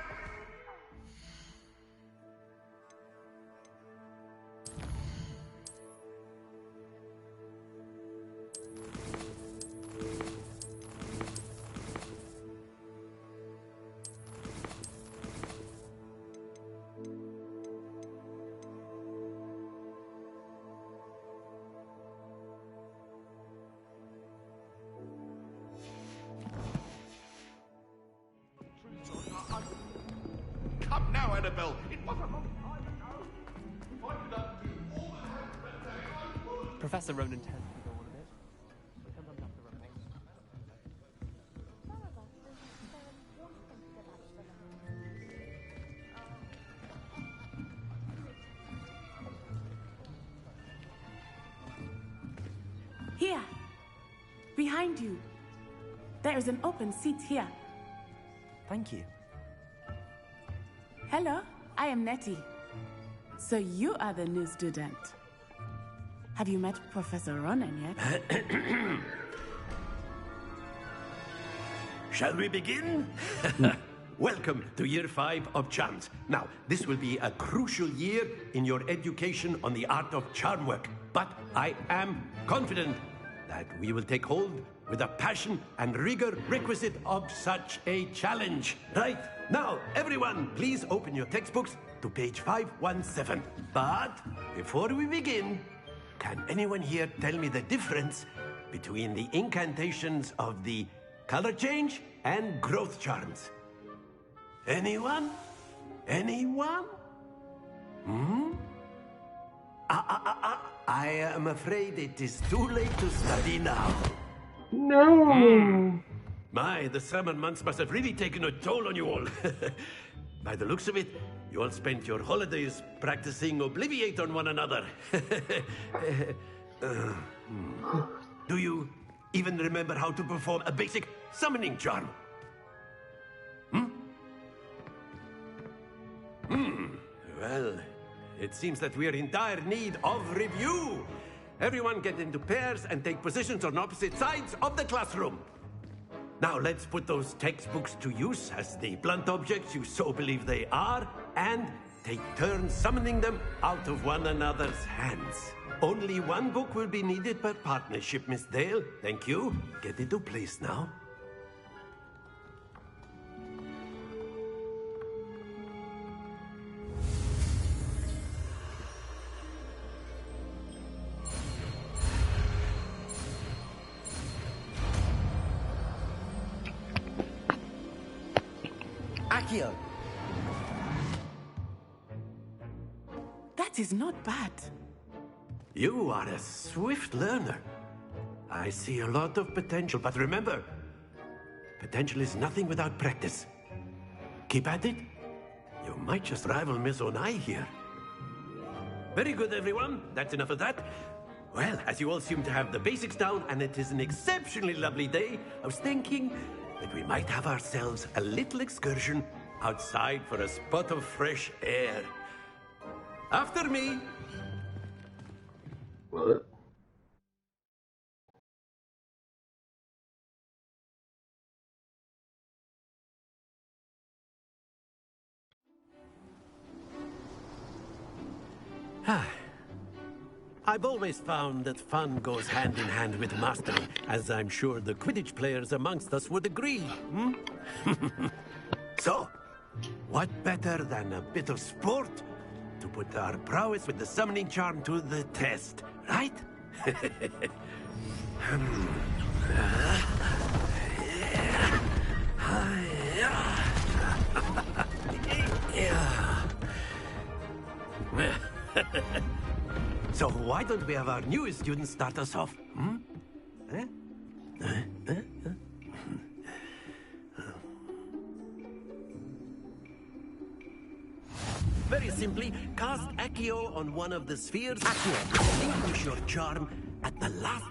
Annabelle. It was a long time ago. Pointed out to all the hands that day I would. Professor Ronan tends to go on a bit. Sometimes after a race. Here. Behind you. There is an open seat here. Thank you. Hello, I am Nettie. So you are the new student. Have you met Professor Ronan yet? Shall we begin? Welcome to Year 5 of Charms. Now, this will be a crucial year in your education on the art of charm work. But I am confident that we will take hold with the passion and rigor requisite of such a challenge. Right, now, everyone, please open your textbooks to page 517. But before we begin, can anyone here tell me the difference between the incantations of the color change and growth charms? Anyone? Anyone? I am afraid it is too late to study now. No. My, the summer months must have really taken a toll on you all. By the looks of it, you all spent your holidays practicing Obliviate on one another. Do you even remember how to perform a basic summoning charm? Well, it seems that we are in dire need of review. Everyone get into pairs and take positions on opposite sides of the classroom. Now let's put those textbooks to use as the blunt objects you so believe they are, and take turns summoning them out of one another's hands. Only one book will be needed per partnership, Miss Dale. Thank you. Get into place now. Accio! That is not bad. You are a swift learner. I see a lot of potential, but remember, potential is nothing without practice. Keep at it. You might just rival Miss Onai here. Very good, everyone. That's enough of that. Well, as you all seem to have the basics down, and it is an exceptionally lovely day, I was thinking that we might have ourselves a little excursion outside for a spot of fresh air. After me. What? I've always found that fun goes hand in hand with mastery, as I'm sure the Quidditch players amongst us would agree. So, what better than a bit of sport to put our prowess with the summoning charm to the test, right? So why don't we have our newest student start us off? Very simply, cast Accio on one of the spheres. Accio, relinquish your charm at the last.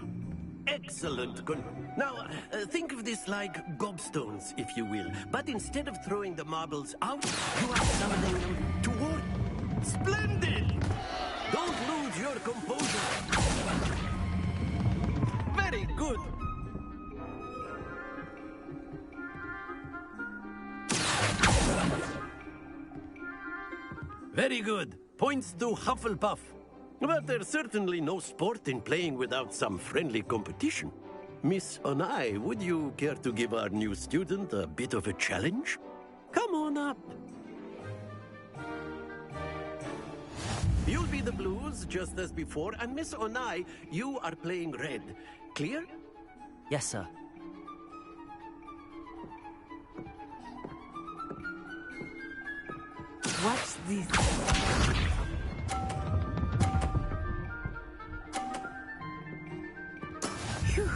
Excellent. Good. Now, think of this like gobstones, if you will. But instead of throwing the marbles out, you are summoning them toward. Splendid! Don't lose your composure. Very good. Very good. Points to Hufflepuff. But there's certainly no sport in playing without some friendly competition. Miss Onai, would you care to give our new student a bit of a challenge? Come on up. You'll be the blues, just as before, and Miss Onai, you are playing red. Clear? Yes, sir. Watch this. Phew.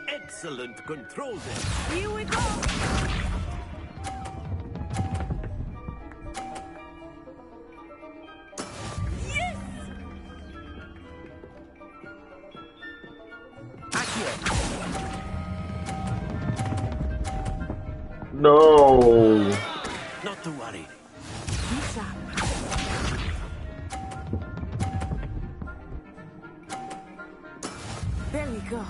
Excellent control there. Here we go. No. Not to worry. There we go.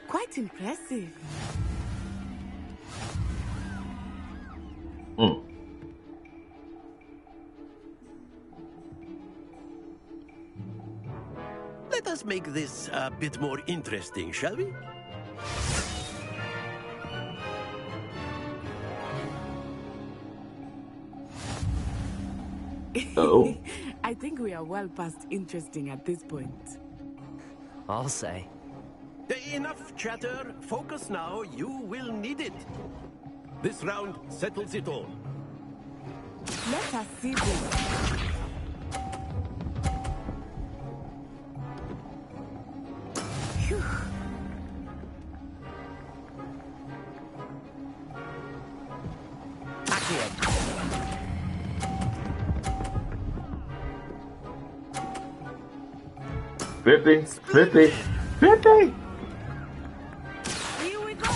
Quite impressive. Let us make this a bit more interesting, shall we? Oh. I think we are well past interesting at this point. I'll say. Enough chatter. Focus now. You will need it. This round settles it all. Let us see this. Phew. 50, 50, 50. Here we go.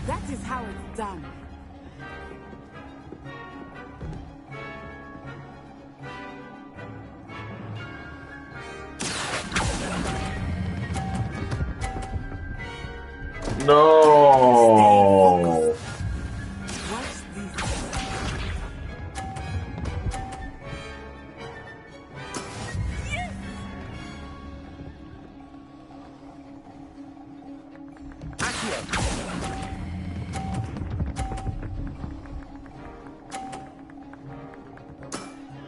That is how it's done. No. Watch this.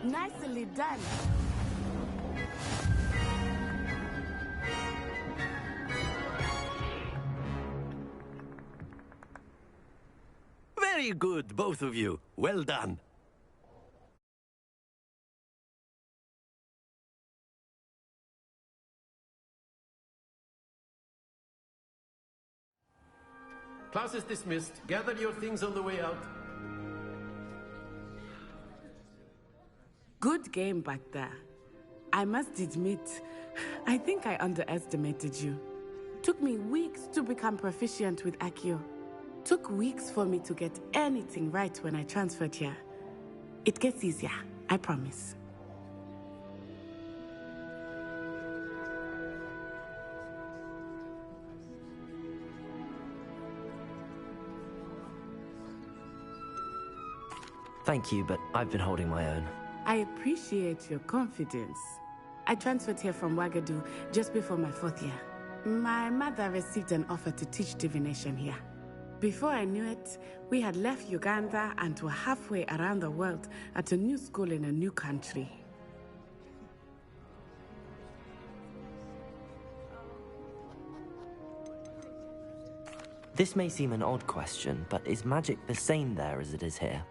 Nicely done. Very good, both of you. Well done. Class is dismissed. Gather your things on the way out. Good game back there. I must admit, I think I underestimated you. Took me weeks to become proficient with Accio. Took weeks for me to get anything right when I transferred here. It gets easier, I promise. Thank you, but I've been holding my own. I appreciate your confidence. I transferred here from Wagadu just before my 4th year. My mother received an offer to teach divination here. Before I knew it, we had left Uganda and were halfway around the world at a new school in a new country. This may seem an odd question, but is magic the same there as it is here?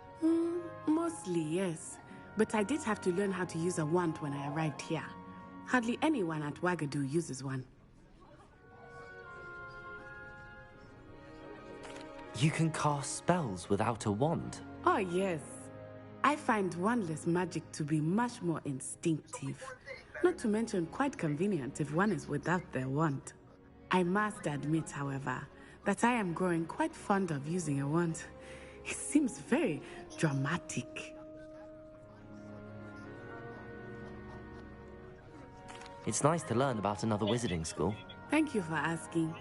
Mostly, yes. But I did have to learn how to use a wand when I arrived here. Hardly anyone at Wagadu uses one. You can cast spells without a wand? Oh, yes. I find wandless magic to be much more instinctive. Not to mention quite convenient if one is without their wand. I must admit, however, that I am growing quite fond of using a wand. It seems very dramatic. It's nice to learn about another wizarding school. Thank you for asking.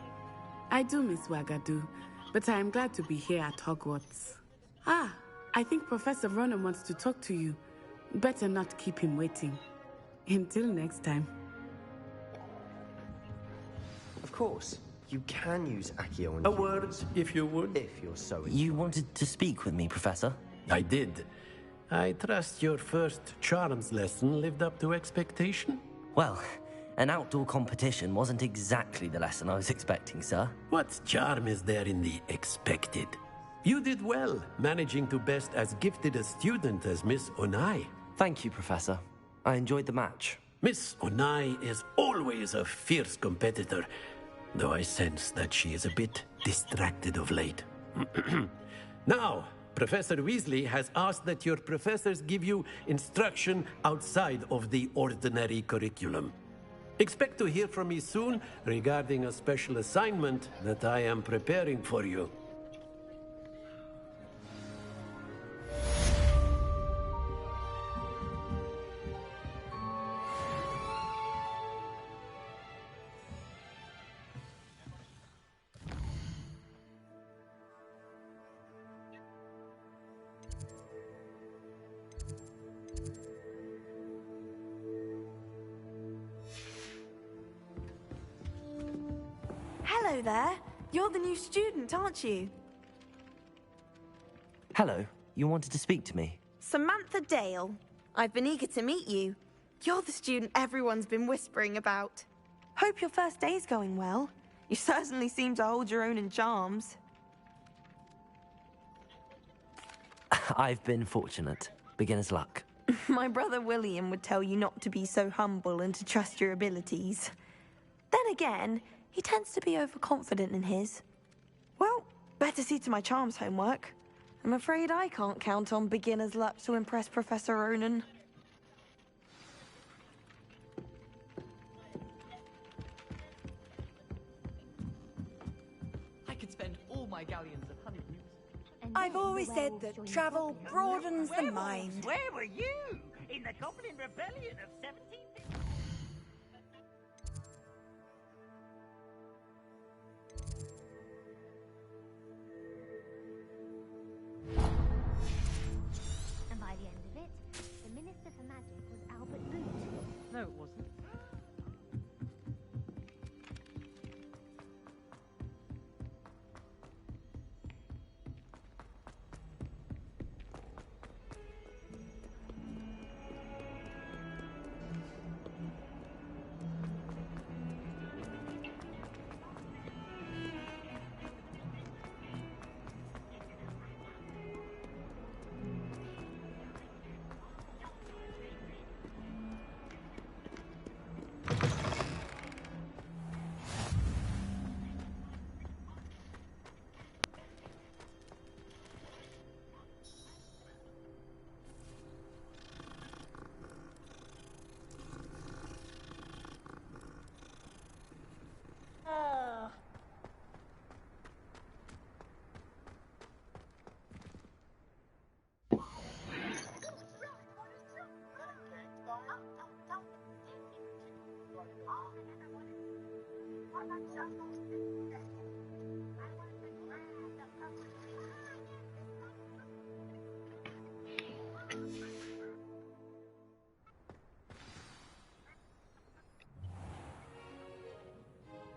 I do miss Wagadu, but I am glad to be here at Hogwarts. I think Professor Ronan wants to talk to you. Better not keep him waiting. Until next time. Of course, you can use Accio on A word, if you would. If you're so You wanted to speak with me, Professor? I did. I trust your first charms lesson lived up to expectation? Well, an outdoor competition wasn't exactly the lesson I was expecting, sir. What charm is there in the expected? You did well, managing to best as gifted a student as Miss Onai. Thank you, Professor. I enjoyed the match. Miss Onai is always a fierce competitor, though I sense that she is a bit distracted of late. Now, Professor Weasley has asked that your professors give you instruction outside of the ordinary curriculum. Expect to hear from me soon regarding a special assignment that I am preparing for you. Hello there. You're the new student, aren't you? Hello. You wanted to speak to me? Samantha Dale. I've been eager to meet you. You're the student everyone's been whispering about. Hope your first day's going well. You certainly seem to hold your own in charms. I've been fortunate. Beginner's luck. My brother William would tell you not to be so humble and to trust your abilities. Then again, he tends to be overconfident in his. Well, better see to my charms homework. I'm afraid I can't count on beginner's luck to impress Professor Ronan. I could spend all my galleons of honeydews. I've always said that travel broadens the mind. Where were you? In the Goblin Rebellion of 1750? And by the end of it, the Minister for Magic was Albert Boot. No, it wasn't.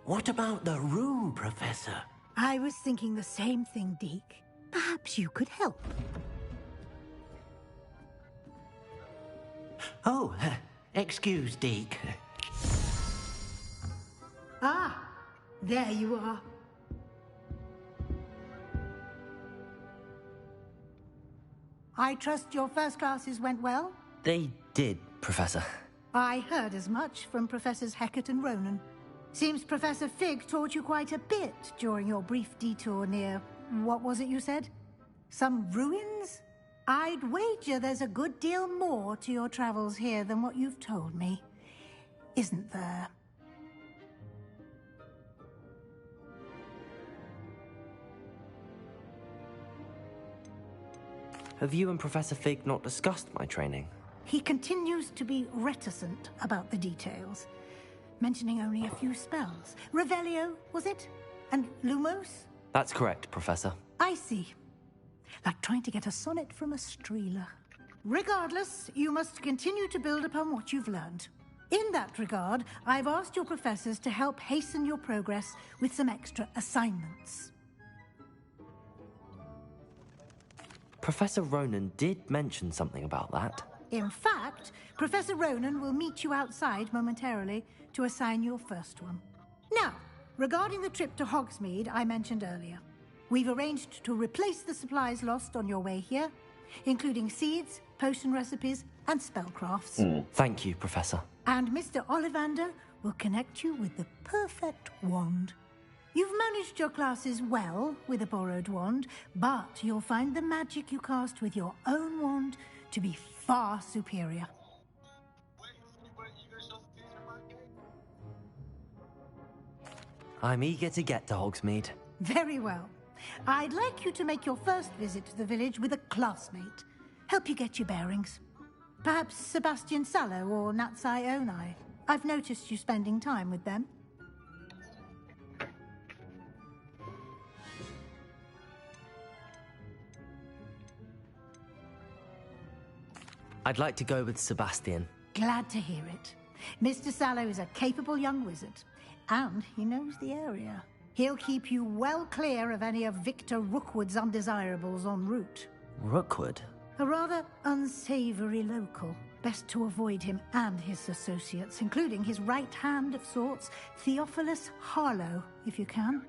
What about the room, Professor? I was thinking the same thing, Deke. Perhaps you could help. Oh, excuse, Deke. Ah, there you are. I trust your first classes went well? They did, Professor. I heard as much from Professors Hecat and Ronan. Seems Professor Fig taught you quite a bit during your brief detour near... what was it you said? Some ruins? I'd wager there's a good deal more to your travels here than what you've told me. Isn't there? Have you and Professor Fig not discussed my training? He continues to be reticent about the details, mentioning only a few spells. Revelio, was it? And Lumos? That's correct, Professor. I see. Like trying to get a sonnet from a streeler. Regardless, you must continue to build upon what you've learned. In that regard, I've asked your professors to help hasten your progress with some extra assignments. Professor Ronan did mention something about that. In fact, Professor Ronan will meet you outside momentarily to assign your first one. Now, regarding the trip to Hogsmeade I mentioned earlier, we've arranged to replace the supplies lost on your way here, including seeds, potion recipes, and spellcrafts. Thank you, Professor. And Mr. Ollivander will connect you with the perfect wand. You've managed your classes well with a borrowed wand, but you'll find the magic you cast with your own wand to be far superior. I'm eager to get to Hogsmeade. Very well. I'd like you to make your first visit to the village with a classmate. Help you get your bearings. Perhaps Sebastian Sallow or Natsai Onai. I've noticed you spending time with them. I'd like to go with Sebastian. Glad to hear it. Mr. Sallow is a capable young wizard, and he knows the area. He'll keep you well clear of any of Victor Rookwood's undesirables en route. Rookwood? A rather unsavory local. Best to avoid him and his associates, including his right hand of sorts, Theophilus Harlow, if you can.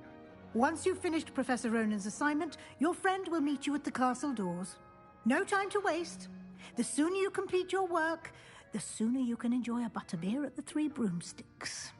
Once you've finished Professor Ronan's assignment, your friend will meet you at the castle doors. No time to waste. The sooner you complete your work, the sooner you can enjoy a butterbeer at the Three Broomsticks.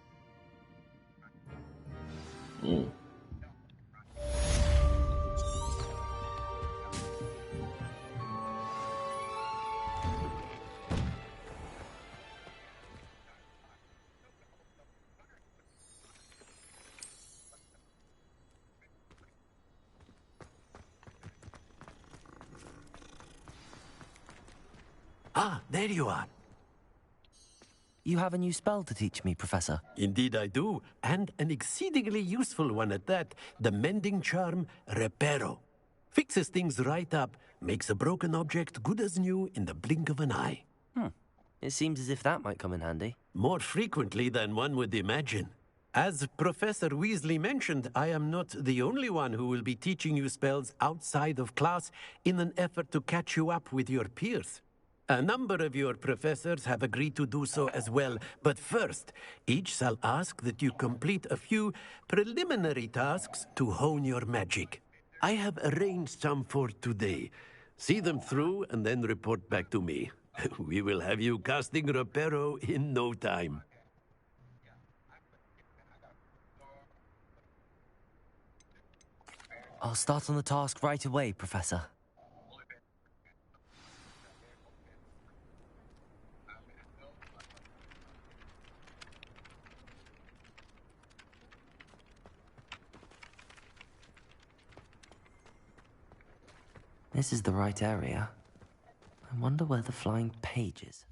Ah, there you are. You have a new spell to teach me, Professor. Indeed I do, and an exceedingly useful one at that. The mending charm, Reparo. Fixes things right up, makes a broken object good as new in the blink of an eye. It seems as if that might come in handy. More frequently than one would imagine. As Professor Weasley mentioned, I am not the only one who will be teaching you spells outside of class in an effort to catch you up with your peers. A number of your professors have agreed to do so as well, but first, each shall ask that you complete a few preliminary tasks to hone your magic. I have arranged some for today. See them through and then report back to me. We will have you casting Reparo in no time. I'll start on the task right away, Professor. This is the right area. I wonder where the flying page is.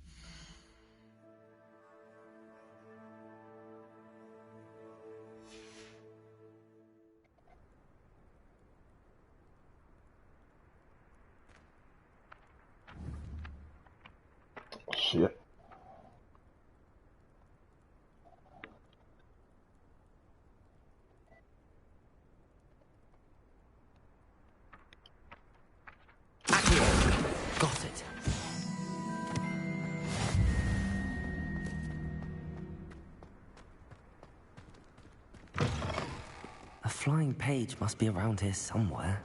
Shit. Got it. A flying page must be around here somewhere.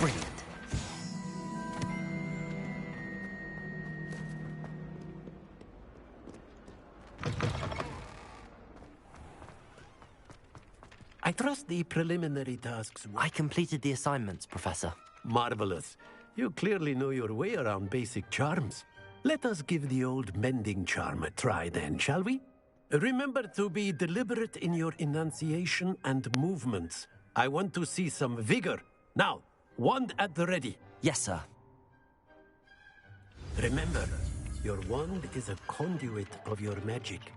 Brilliant. I trust the preliminary tasks. I completed the assignments, Professor. Marvelous. You clearly know your way around basic charms. Let us give the old mending charm a try then, shall we? Remember to be deliberate in your enunciation and movements. I want to see some vigor. Now, wand at the ready. Yes, sir. Remember, your wand is a conduit of your magic.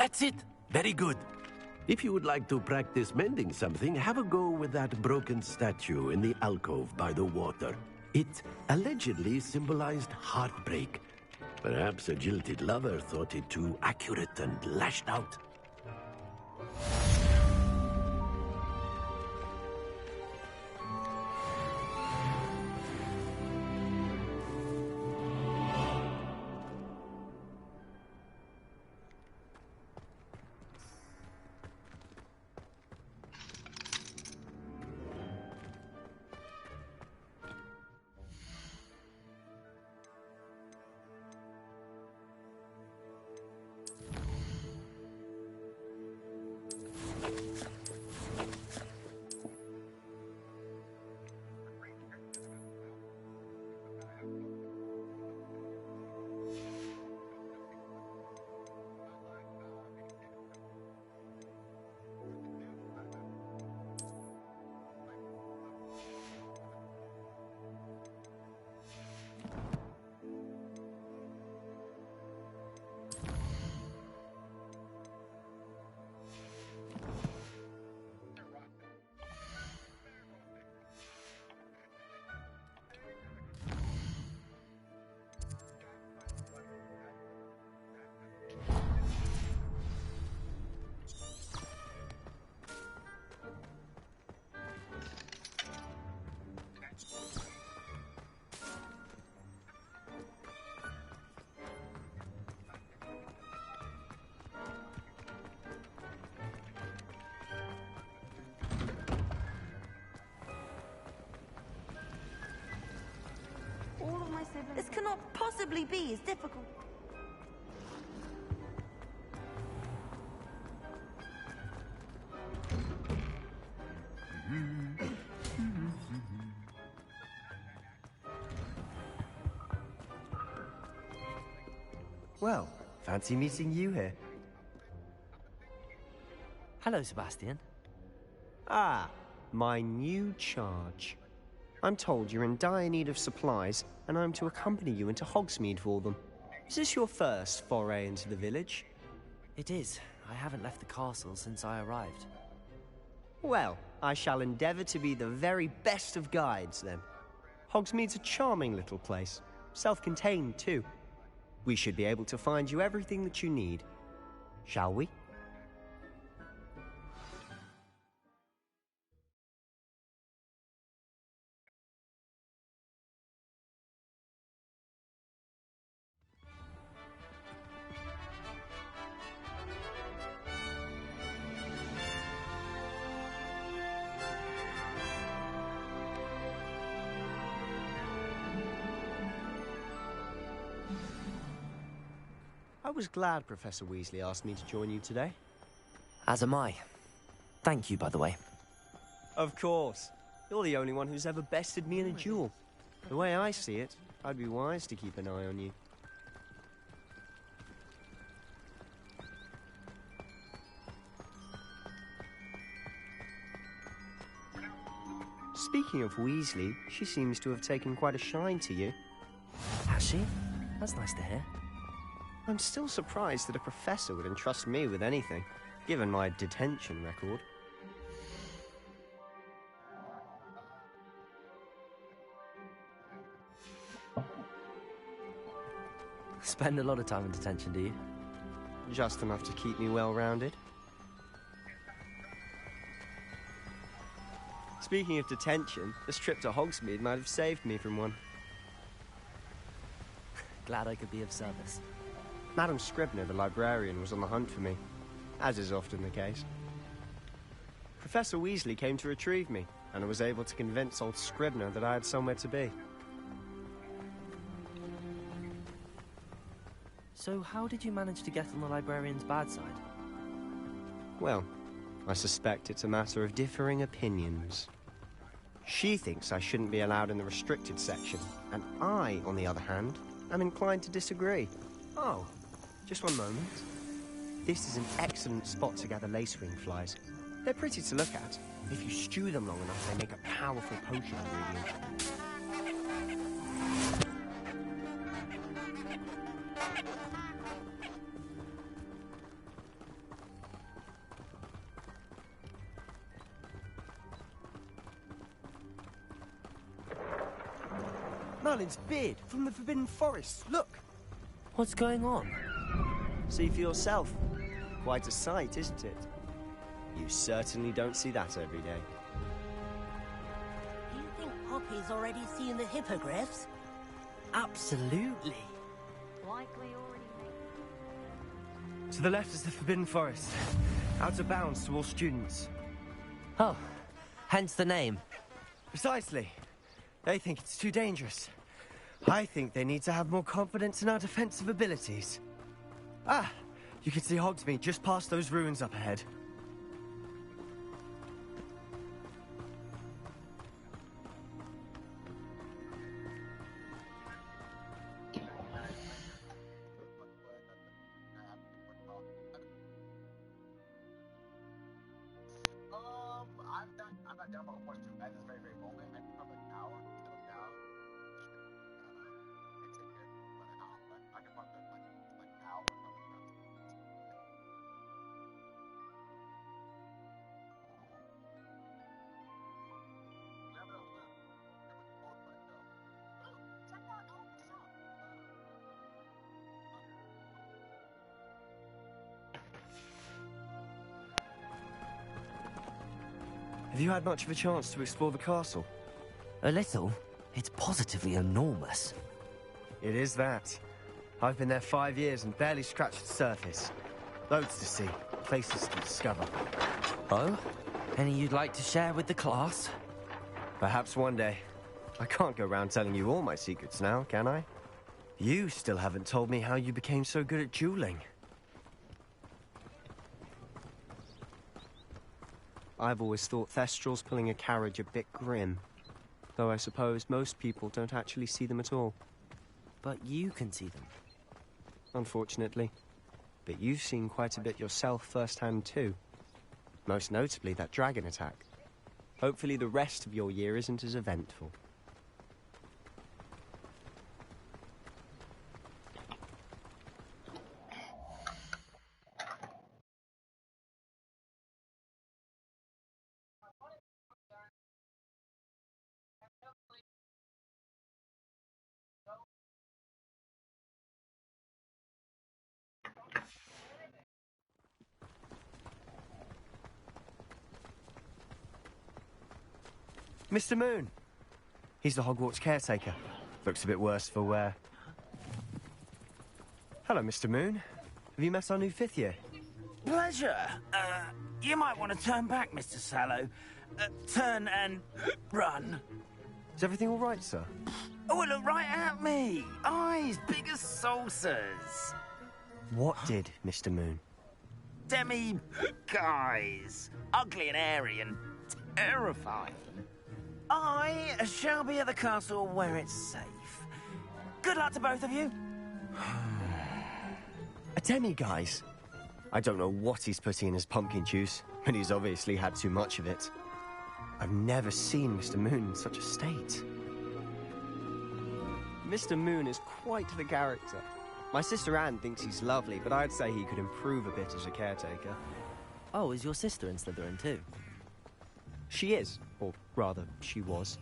That's it. Very good. If you would like to practice mending something, have a go with that broken statue in the alcove by the water. It allegedly symbolized heartbreak. Perhaps a jilted lover thought it too accurate and lashed out. All of my siblings. This cannot possibly be as difficult. Well, fancy meeting you here. Hello, Sebastian. Ah, my new charge. I'm told you're in dire need of supplies, and I'm to accompany you into Hogsmeade for them. Is this your first foray into the village? It is. I haven't left the castle since I arrived. Well, I shall endeavour to be the very best of guides, then. Hogsmeade's a charming little place. Self-contained, too. We should be able to find you everything that you need. Shall we? I was glad Professor Weasley asked me to join you today. As am I. Thank you, by the way. Of course. You're the only one who's ever bested me in a duel. The way I see it, I'd be wise to keep an eye on you. Speaking of Weasley, she seems to have taken quite a shine to you. Has she? That's nice to hear. I'm still surprised that a professor would entrust me with anything, given my detention record. Spend a lot of time in detention, do you? Just enough to keep me well-rounded. Speaking of detention, this trip to Hogsmeade might have saved me from one. Glad I could be of service. Madam Scribner, the librarian, was on the hunt for me, as is often the case. Professor Weasley came to retrieve me, and I was able to convince old Scribner that I had somewhere to be. So how did you manage to get on the librarian's bad side? Well, I suspect it's a matter of differing opinions. She thinks I shouldn't be allowed in the restricted section, and I, on the other hand, am inclined to disagree. Oh, just one moment. This is an excellent spot to gather lacewing flies. They're pretty to look at. If you stew them long enough, they make a powerful potion ingredient. Merlin's beard from the Forbidden Forest. Look. What's going on? See for yourself. Quite a sight, isn't it? You certainly don't see that every day. Do you think Poppy's already seen the hippogriffs? Absolutely. Likely already made. To the left is the Forbidden Forest. Out of bounds to all students. Oh, hence the name. Precisely. They think it's too dangerous. I think they need to have more confidence in our defensive abilities. Ah, you can see Hogsmeade just past those ruins up ahead. I'm not down for Hogwarts 2 at this very, very moment. I think probably an hour until I'm down. It's a good, but an hour. I can probably like an hour. Have you had much of a chance to explore the castle? A little. It's positively enormous. It is that. I've been there 5 years and barely scratched the surface. Loads to see, places to discover. Oh? Any you'd like to share with the class? Perhaps one day. I can't go around telling you all my secrets now, can I? You still haven't told me how you became so good at dueling. I've always thought Thestrals pulling a carriage a bit grim. Though I suppose most people don't actually see them at all. But you can see them. Unfortunately. But you've seen quite a bit yourself firsthand too. Most notably that dragon attack. Hopefully the rest of your year isn't as eventful. Mr. Moon. He's the Hogwarts caretaker. Looks a bit worse for wear. Hello, Mr. Moon. Have you met our new 5th year? Pleasure. You might want to turn back, Mr. Sallow. Turn and run. Is everything all right, sir? Oh, look right at me. Eyes big as saucers. What did, Mr. Moon? Guys. Ugly and airy and terrifying. I shall be at the castle where it's safe. Good luck to both of you. A demi-guise? I don't know what he's putting in his pumpkin juice, but he's obviously had too much of it. I've never seen Mr. Moon in such a state. Mr. Moon is quite the character. My sister Anne thinks he's lovely, but I'd say he could improve a bit as a caretaker. Oh, is your sister in Slytherin too? She is, or rather, she was.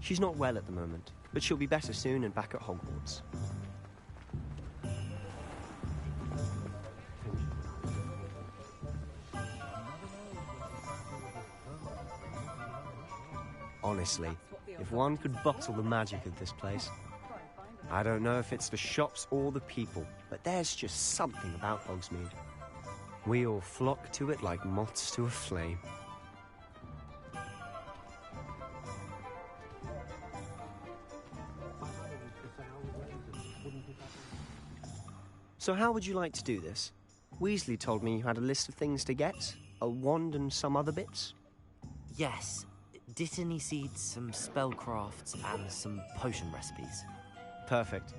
She's not well at the moment, but she'll be better soon and back at Hogwarts. Honestly, if one could bottle the magic of this place. I don't know if it's the shops or the people, but there's just something about Hogsmeade. We all flock to it like moths to a flame. So how would you like to do this? Weasley told me you had a list of things to get, a wand and some other bits. Yes. Dittany seeds, some spellcrafts, and some potion recipes. Perfect.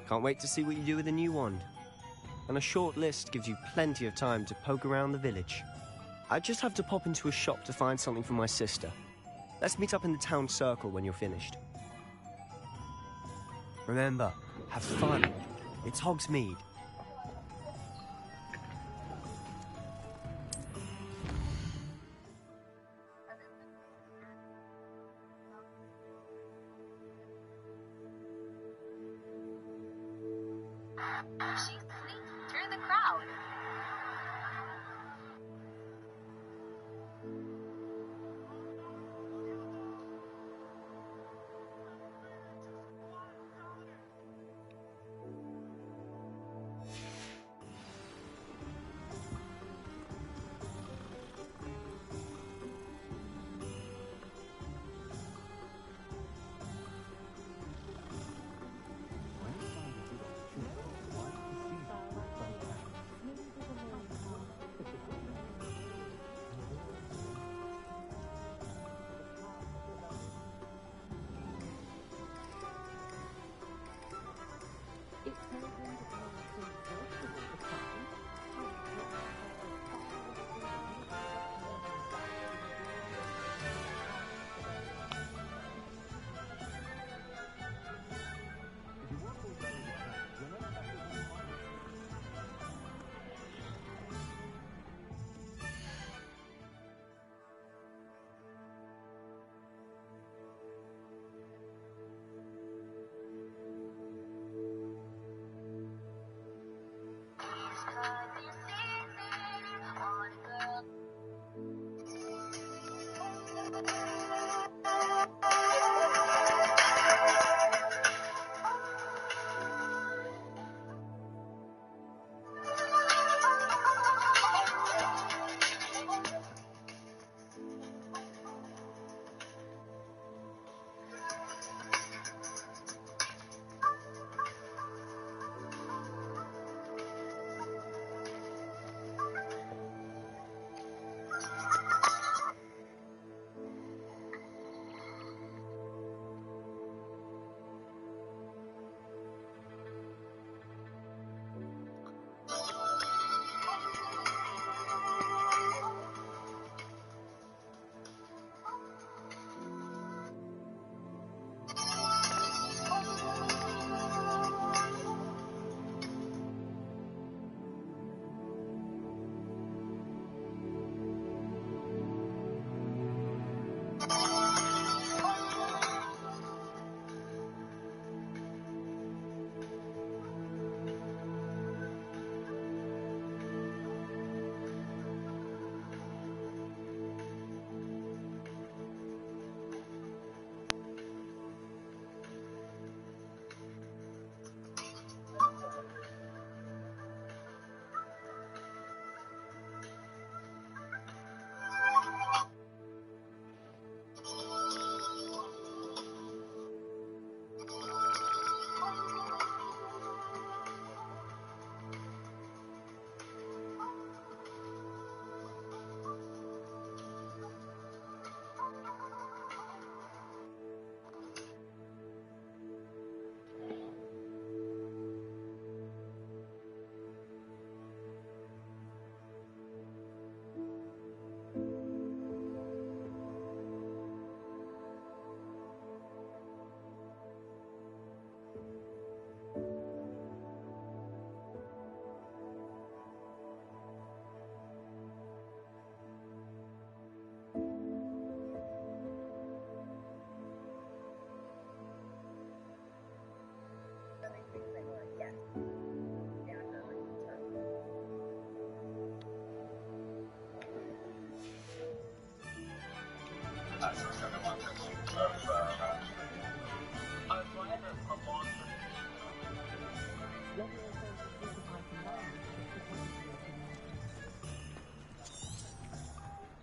Can't wait to see what you do with the new wand. And a short list gives you plenty of time to poke around the village. I just have to pop into a shop to find something for my sister. Let's meet up in the town circle when you're finished. Remember, have fun. It's Hogsmeade. crowd.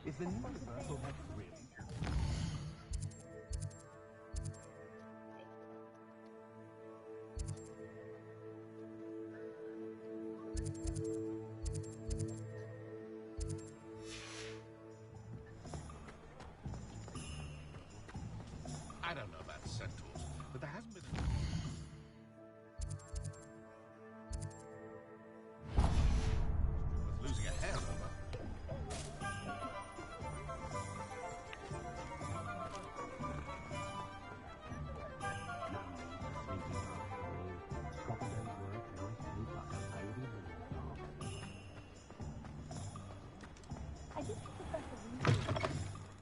Is the new universal head really? I don't know about centaurs, but there hasn't been worth losing a hair over.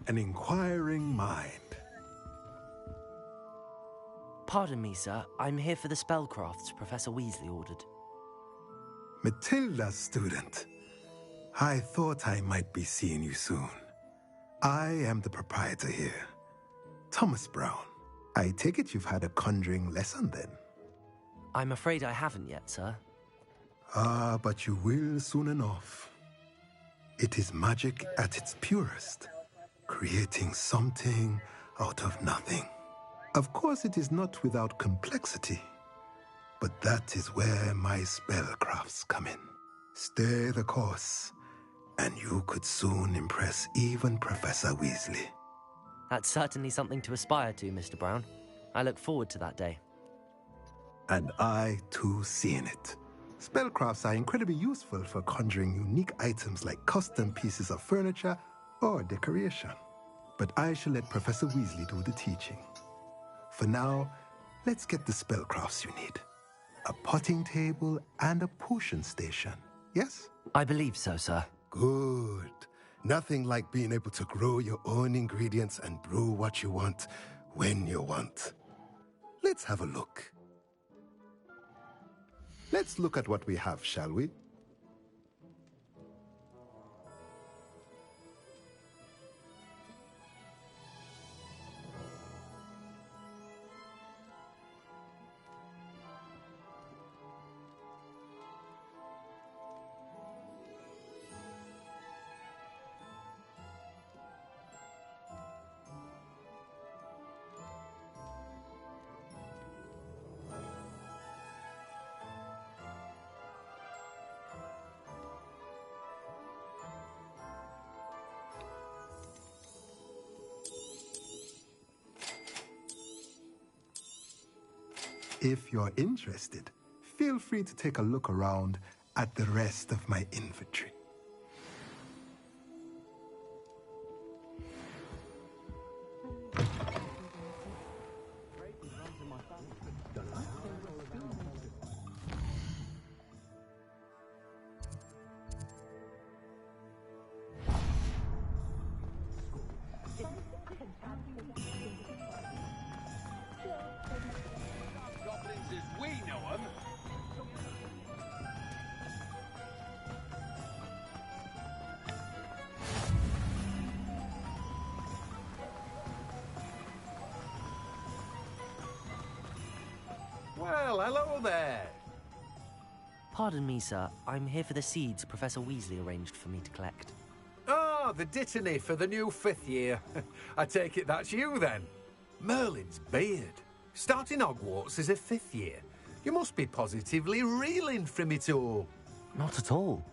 An inquiring mind. Pardon me, sir. I'm here for the spellcrafts Professor Weasley ordered. Matilda's student. I thought I might be seeing you soon. I am the proprietor here, Thomas Brown. I take it you've had a conjuring lesson then? I'm afraid I haven't yet, sir. Ah, but you will soon enough. It is magic at its purest, creating something out of nothing. Of course, it is not without complexity, but that is where my spellcrafts come in. Stay the course, and you could soon impress even Professor Weasley. That's certainly something to aspire to, Mr. Brown. I look forward to that day. And I, too, seeing it. Spellcrafts are incredibly useful for conjuring unique items like custom pieces of furniture or decoration. But I shall let Professor Weasley do the teaching. For now, let's get the spellcrafts you need. A potting table and a potion station, yes? I believe so, sir. Good. Nothing like being able to grow your own ingredients and brew what you want when you want. Let's have a look. Let's look at what we have, shall we? If you're interested, feel free to take a look around at the rest of my inventory. Goblins as we know them. Well, hello there. Pardon me, sir. I'm here for the seeds Professor Weasley arranged for me to collect. Oh, the dittany for the new 5th year. I take it that's you, then. Merlin's beard. Starting Hogwarts as a 5th year. You must be positively reeling from it all. Not at all.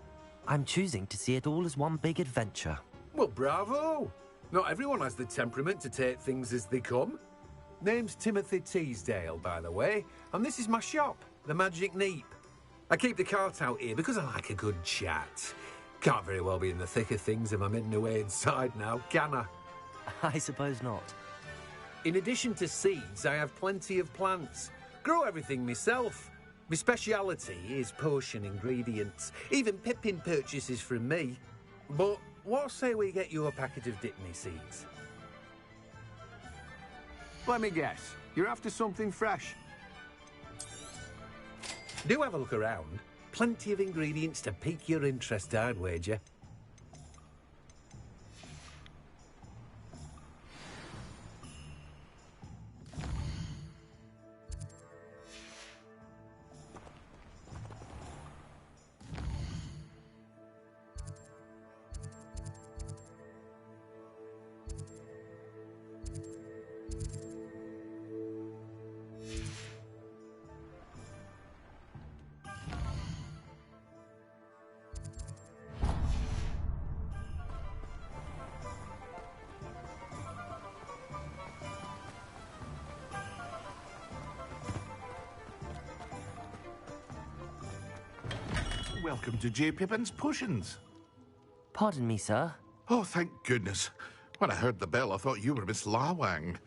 I'm choosing to see it all as one big adventure. Well, bravo. Not everyone has the temperament to take things as they come. Name's Timothy Teasdale, by the way, and this is my shop, the Magic Neep. I keep the cart out here because I like a good chat. Can't very well be in the thick of things if I'm hidden away inside now, can I? I suppose not. In addition to seeds, I have plenty of plants. Grow everything myself. My speciality is potion ingredients. Even Pippin purchases from me. But what say we get you a packet of Dittany seeds? Let me guess. You're after something fresh. Do have a look around. Plenty of ingredients to pique your interest, I'd wager. Welcome to J. Pippin's Potions. Pardon me, sir. Oh, thank goodness. When I heard the bell, I thought you were Miss Lawang.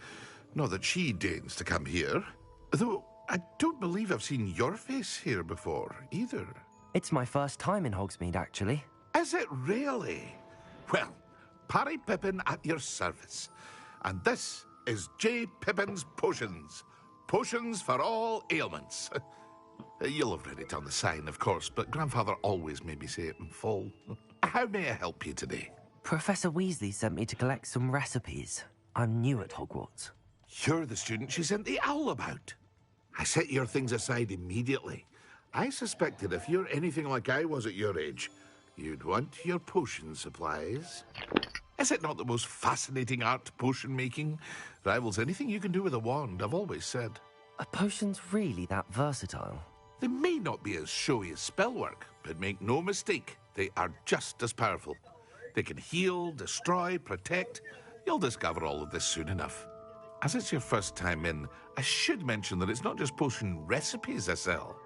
Not that she deigns to come here. Though, I don't believe I've seen your face here before, either. It's my first time in Hogsmeade, actually. Is it really? Well, Parry Pippin at your service. And this is J. Pippin's Potions. Potions for all ailments. You'll have read it on the sign, of course, but Grandfather always made me say it in full. How may I help you today? Professor Weasley sent me to collect some recipes. I'm new at Hogwarts. You're the student she sent the owl about. I set your things aside immediately. I suspected if you're anything like I was at your age, you'd want your potion supplies. Is it not the most fascinating art, potion making? Rivals anything you can do with a wand, I've always said. Are potions really that versatile? They may not be as showy as spellwork, but make no mistake, they are just as powerful. They can heal, destroy, protect. You'll discover all of this soon enough. As it's your first time in, I should mention that it's not just potion recipes I sell.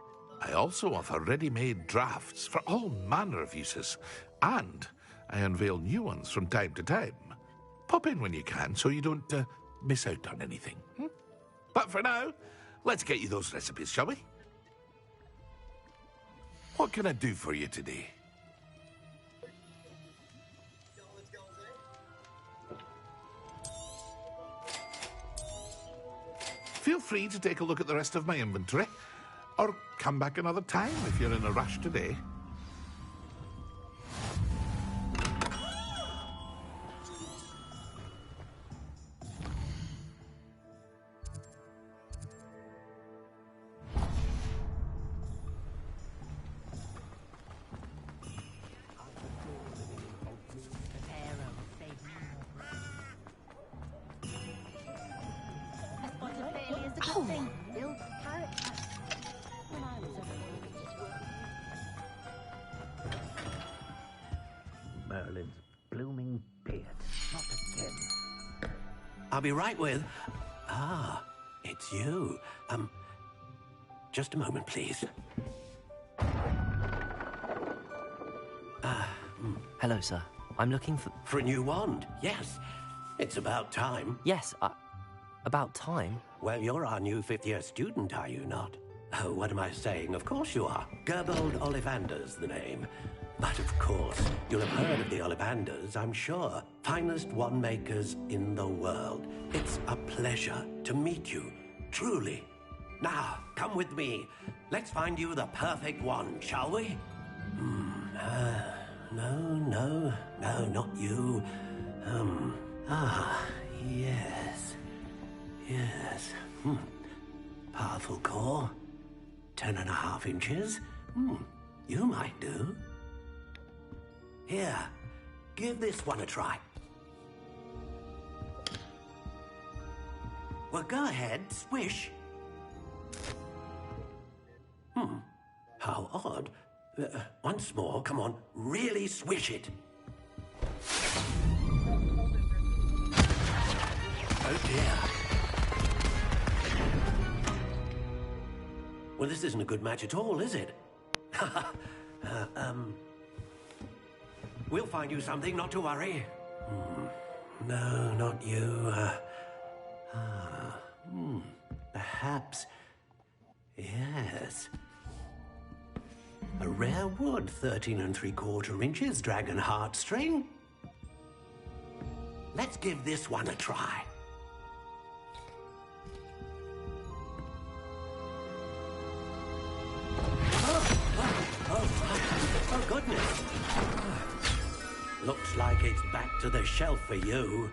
I also offer ready-made drafts for all manner of uses, and I unveil new ones from time to time. Pop in when you can so you don't miss out on anything. But for now, let's get you those recipes, shall we? What can I do for you today? Feel free to take a look at the rest of my inventory, or come back another time if you're in a rush today. Merlin's blooming beard. Not again. I'll be right with... Ah, it's you. Just a moment, please. Hello, sir. I'm looking for... For a new wand, yes. It's about time. Yes, about time? Well, you're our new fifth-year student, are you not? Oh, what am I saying? Of course you are. Gerbold Ollivander's the name. But of course, you'll have heard of the Ollivanders, I'm sure. Finest wand makers in the world. It's a pleasure to meet you, truly. Now, come with me. Let's find you the perfect wand, shall we? No, not you. Yes. Powerful core. 10.5 inches. You might do. Here, give this one a try. Well, go ahead, swish. How odd. Once more, come on, really swish it. Oh dear. Well, this isn't a good match at all, is it? We'll find you something, not to worry. No, not you. Perhaps. Yes. A rare wood, 13 3/4 inches, dragon heartstring. Let's give this one a try. Oh, goodness. Looks like it's back to the shelf for you.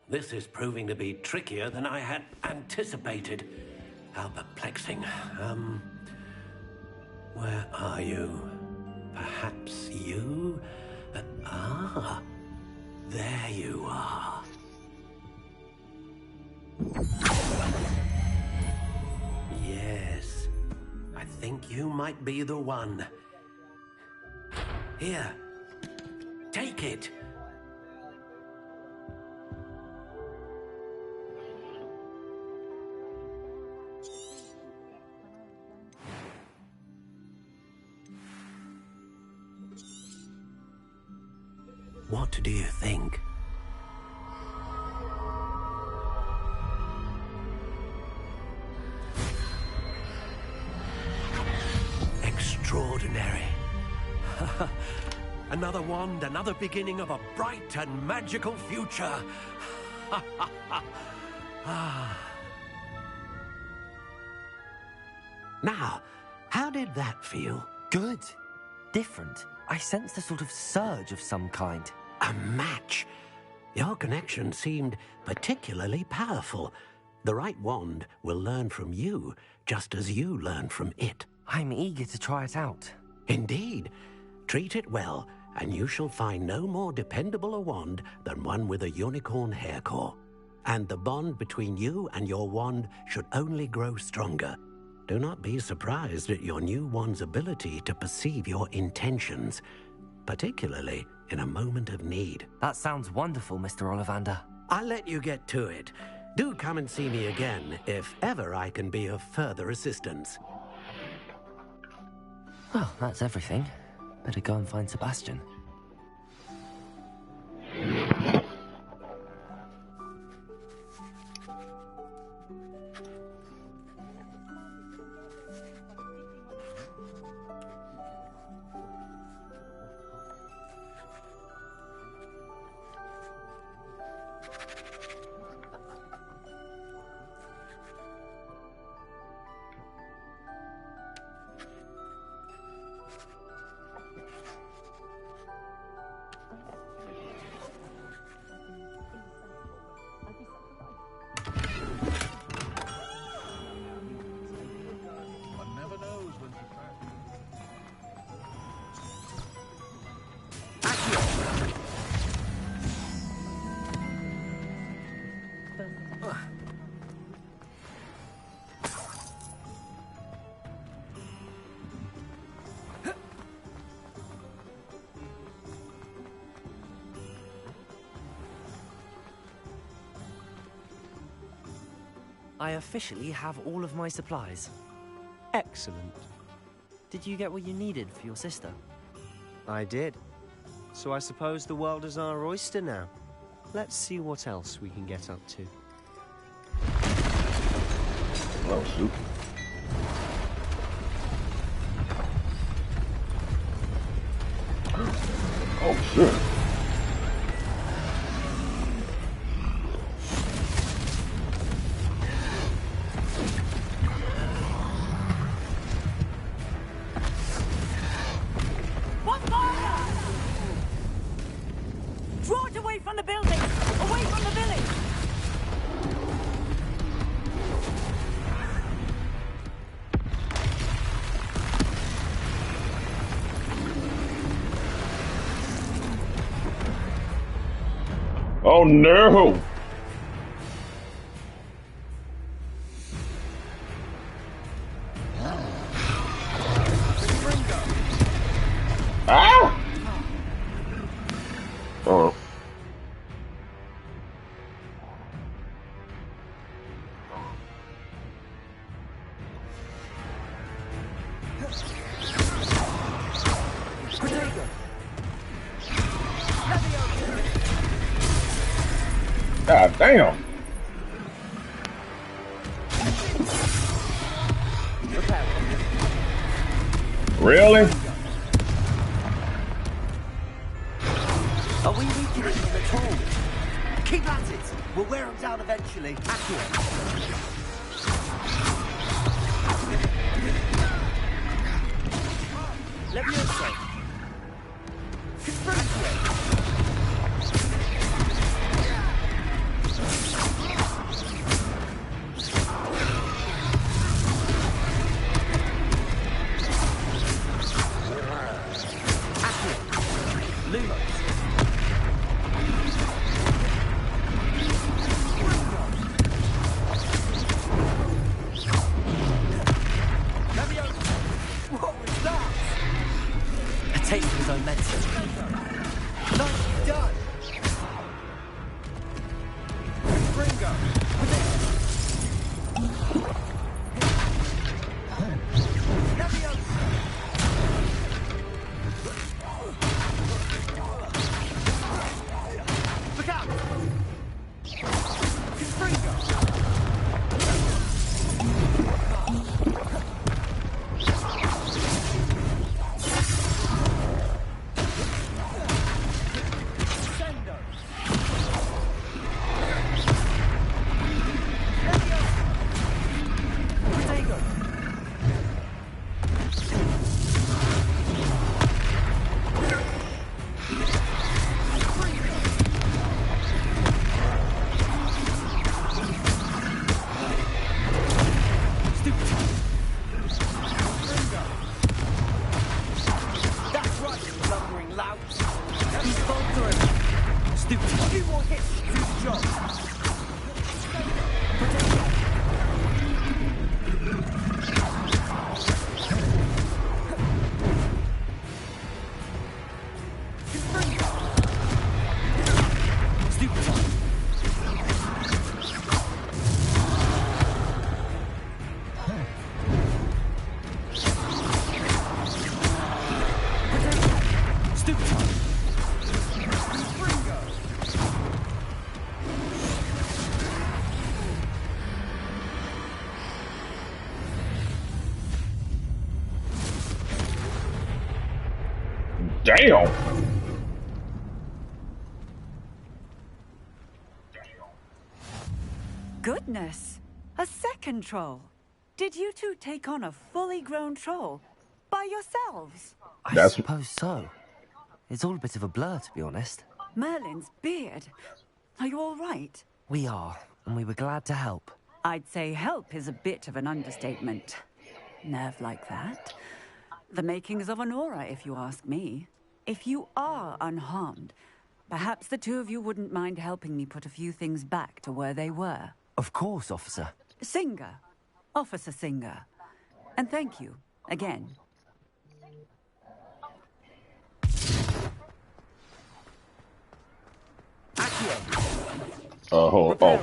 This is proving to be trickier than I had anticipated. How perplexing. Where are you? Perhaps you? There you are. Yes, I think you might be the one. Here, take it. What do you think? Extraordinary. Another wand, another beginning of a bright and magical future. Now, how did that feel? Good. Different. I sensed a sort of surge of some kind. A match. Your connection seemed particularly powerful. The right wand will learn from you, just as you learn from it. I'm eager to try it out. Indeed. Treat it well, and you shall find no more dependable a wand than one with a unicorn hair core. And the bond between you and your wand should only grow stronger. Do not be surprised at your new wand's ability to perceive your intentions, particularly in a moment of need. That sounds wonderful, Mr. Ollivander. I'll let you get to it. Do come and see me again if ever I can be of further assistance. Well, that's everything. Better go and find Sebastian. I officially have all of my supplies. Excellent. Did you get what you needed for your sister? I did. So I suppose the world is our oyster now. Let's see what else we can get up to. Oh, shoot. Oh, shit. Oh no! Ah! Oh. God damn. Really? Are we weakening them at all? Keep at it. We'll wear them down eventually. Accurate. Levioso. Confronto. few more hits to do the job. Damn. Goodness! A second troll. Did you two take on a fully grown troll by yourselves? I suppose so. It's all a bit of a blur, to be honest. Merlin's beard. Are you all right? We are, and we were glad to help. I'd say help is a bit of an understatement. Nerve like that. The makings of an aura, if you ask me. If you are unharmed, perhaps the two of you wouldn't mind helping me put a few things back to where they were. Of course, officer. Singer. Officer Singer. And thank you, again. Oh.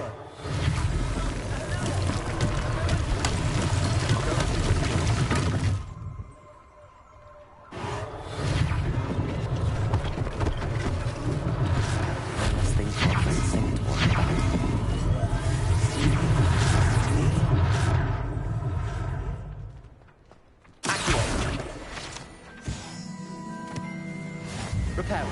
Repair.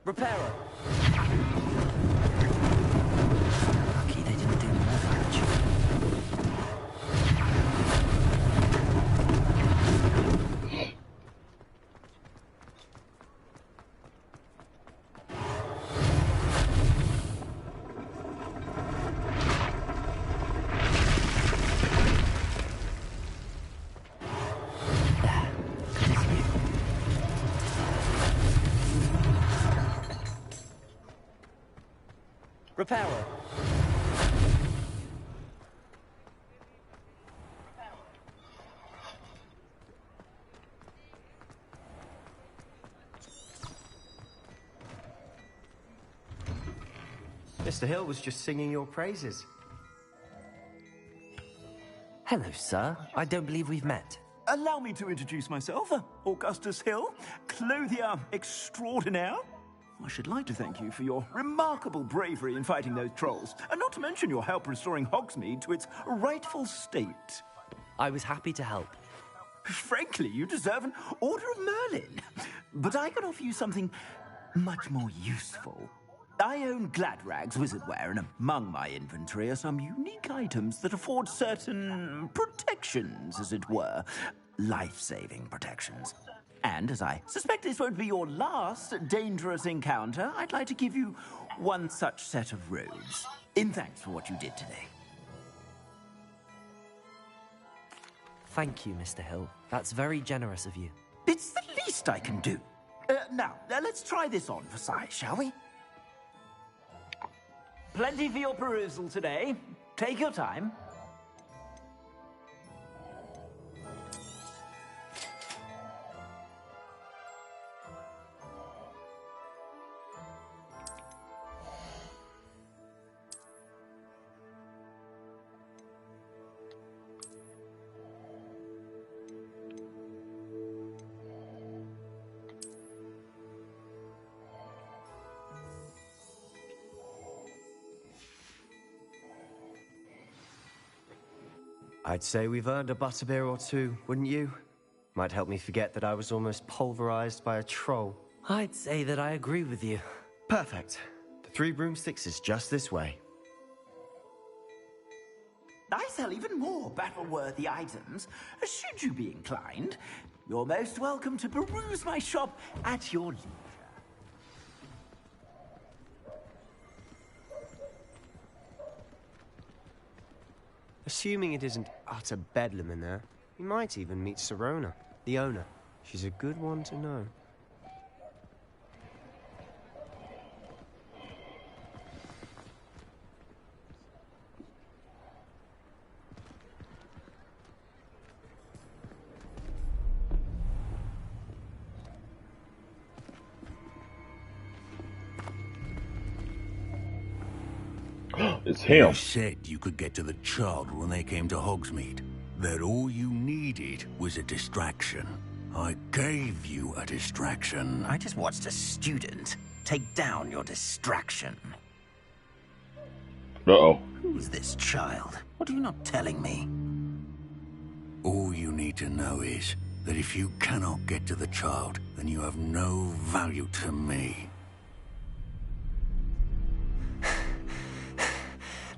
Repairer. Lucky they didn't do more damage. Repairer. Mr. Hill was just singing your praises. Hello, sir. I don't believe we've met. Allow me to introduce myself, Augustus Hill, clothier extraordinaire. I should like to thank you for your remarkable bravery in fighting those trolls, and not to mention your help restoring Hogsmeade to its rightful state. I was happy to help. Frankly, you deserve an Order of Merlin. But I can offer you something much more useful. I own Gladrag's wizardware, and among my inventory are some unique items that afford certain protections, as it were. Life-saving protections. And as I suspect this won't be your last dangerous encounter, I'd like to give you one such set of robes, in thanks for what you did today. Thank you, Mr. Hill. That's very generous of you. It's the least I can do. Now, let's try this on for size, shall we? Plenty for your perusal today. Take your time. I'd say we've earned a butterbeer or two, wouldn't you? Might help me forget that I was almost pulverized by a troll. I'd say that I agree with you. Perfect. The 3 broomsticks is just this way. I sell even more battle-worthy items. Should you be inclined, you're most welcome to peruse my shop at your leisure. Assuming it isn't utter bedlam in there, you might even meet Sirona, the owner. She's a good one to know. It's him. You said you could get to the child when they came to Hogsmeade. That all you needed was a distraction. I gave you a distraction. I just watched a student take down your distraction. Uh-oh. Who's this child? What are you not telling me? All you need to know is that if you cannot get to the child, then you have no value to me.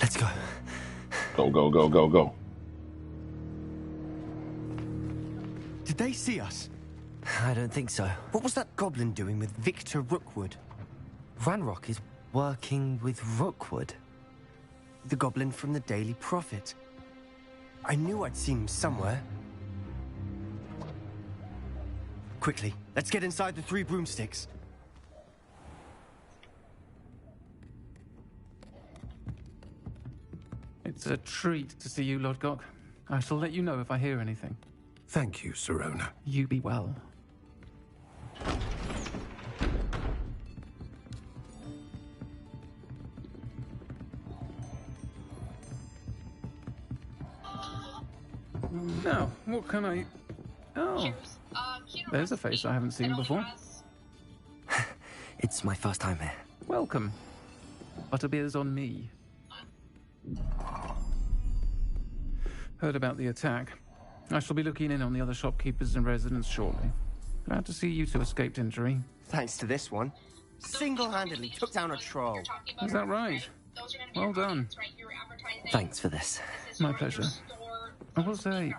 Let's go. Go, go, go, go, go. Did they see us? I don't think so. What was that goblin doing with Victor Rookwood? Ranrock is working with Rookwood. The goblin from the Daily Prophet. I knew I'd seen him somewhere. Quickly, let's get inside the 3 broomsticks. It's a treat to see you, Lodgok. I shall let you know if I hear anything. Thank you, Sirona. You be well. Now, what can I... Oh, there's a face I haven't seen before. It's my first time here. Welcome. Butterbeer's on me. Heard about the attack. I shall be looking in on the other shopkeepers and residents shortly. Glad to see you two escaped injury. Thanks to this one. Single-handedly took down a troll. Is that right? Well done. Thanks for this. My pleasure. I will say,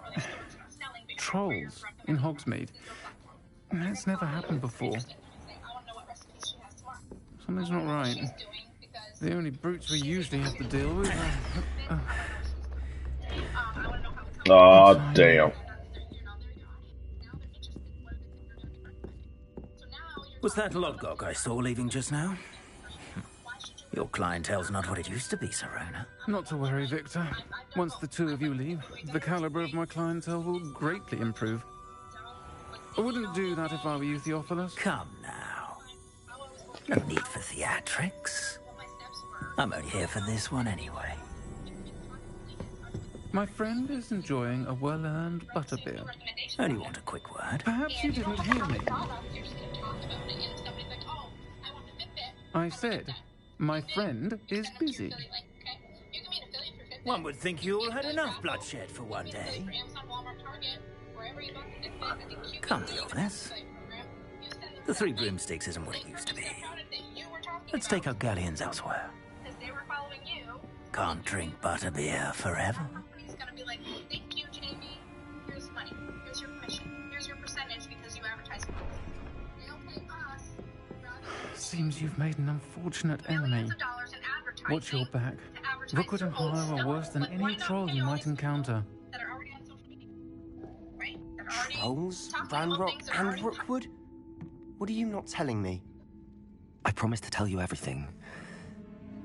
trolls in Hogsmeade. That's never happened before. Something's not right. The only brutes we usually have to deal with are... Aw, damn. Was that Lodgok I saw leaving just now? Your clientele's not what it used to be, Sirona. Not to worry, Victor. Once the two of you leave, the caliber of my clientele will greatly improve. I wouldn't do that if I were you, Theophilus. Come now. No need for theatrics. I'm only here for this one anyway. My friend is enjoying a well-earned butterbeer. Only want a quick word. Perhaps you didn't hear me. I said, my friend is busy. One would think you all had enough bloodshed for one day. Come, Theophilus. The 3 broomsticks isn't what it used to be. Let's take our galleons elsewhere. Can't drink butterbeer forever. Thank you, Jamie. Here's money. Here's your commission. Here's your percentage because you advertise. They'll pay us. Seems you've made an unfortunate enemy. Watch your back. Rookwood and Harlow are worse than any troll you might encounter. Trolls? Ranrock and Rookwood? What are you not telling me? I promise to tell you everything,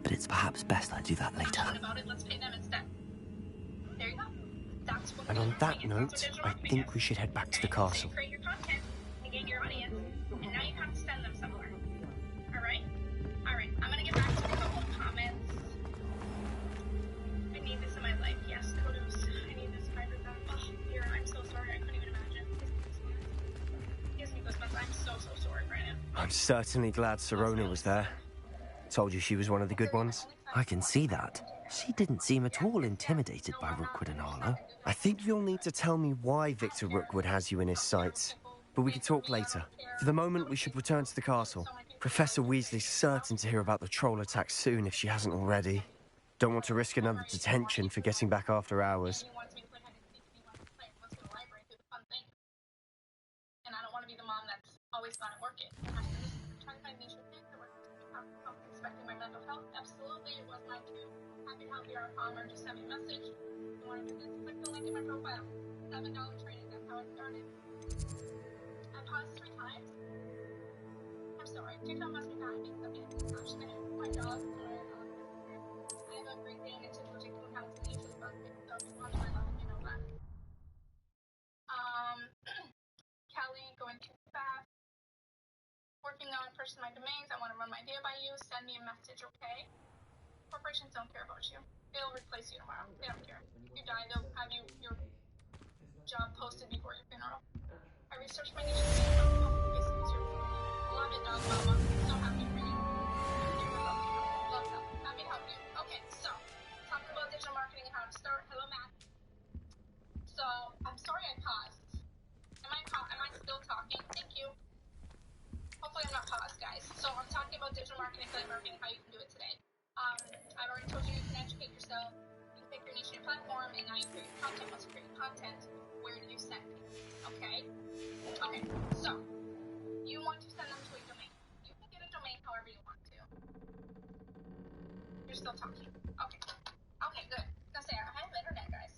but it's perhaps best I do that later. And on that note, I think we should head back to the castle. Create your content and gain your audience, and now you have to spend them somewhere. Alright? Alright, I'm gonna get back to a couple of comments. I need this in my life. Yes, Kodos. I need this hybrid back. Oh, dear, I'm so sorry. I couldn't even imagine. Gives me goosebumps. I'm so sorry, Brandon. I'm certainly glad Sirona was there. Told you she was one of the good ones. I can see that. She didn't seem at all intimidated by Rookwood and Harlow. I think you'll need to tell me why Victor Rookwood has you in his sights. But we can talk later. For the moment, we should return to the castle. Professor Weasley's certain to hear about the troll attack soon if she hasn't already. Don't want to risk another detention for getting back after hours. And I don't want to be the mom that's always gone to work it. I'm trying to find niche things that were expecting my mental health. Absolutely, it was mine too. Happy to help you, or just send me a message. want to do this, click the link in my profile. $7 training, that's how it started. I paused 3 times. I'm sorry, TikTok must be bad because I'm getting attached to my dog. I have a Great Dane and typical TikTok accounts and usually bug me, so if you watch my live, you know that. Kelly, going too fast. Working on purchasing my domains. I want to run my idea by you. Send me a message, okay? Corporations don't care about you. They'll replace you tomorrow. They don't care. If you die, they'll have your job posted before your funeral. I researched my niche and love it, dog mama. So happy for you. Love that. Happy to help you. Okay, so talking about digital marketing and how to start. Hello, Matt. So I'm sorry I paused. Am I still talking? Thank you. Hopefully I'm not paused, guys. So I'm talking about digital marketing, affiliate marketing, how you can do it today. I've already told you you can educate yourself, you can pick your niche and your platform, and now you create your content. Once you create your content, where do you send it? Okay? Okay, so you want to send them to a domain. You can get a domain however you want to. You're still talking. Okay. Okay, good. I was gonna say, I have internet, guys.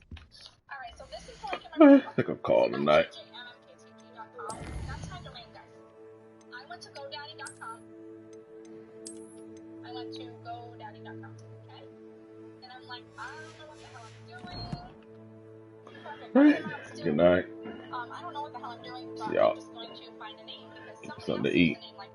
Alright, so this is like I think I'm calling tonight. mmktg.com. That's my domain, guys. I went to GoDaddy.com. I went to GoDaddy.com, okay? And I'm like, I don't know what the hell I'm doing. Perfect. Good night. I don't know what the hell I'm doing, but See y'all. I'm just going to find a name because Something to eat. name like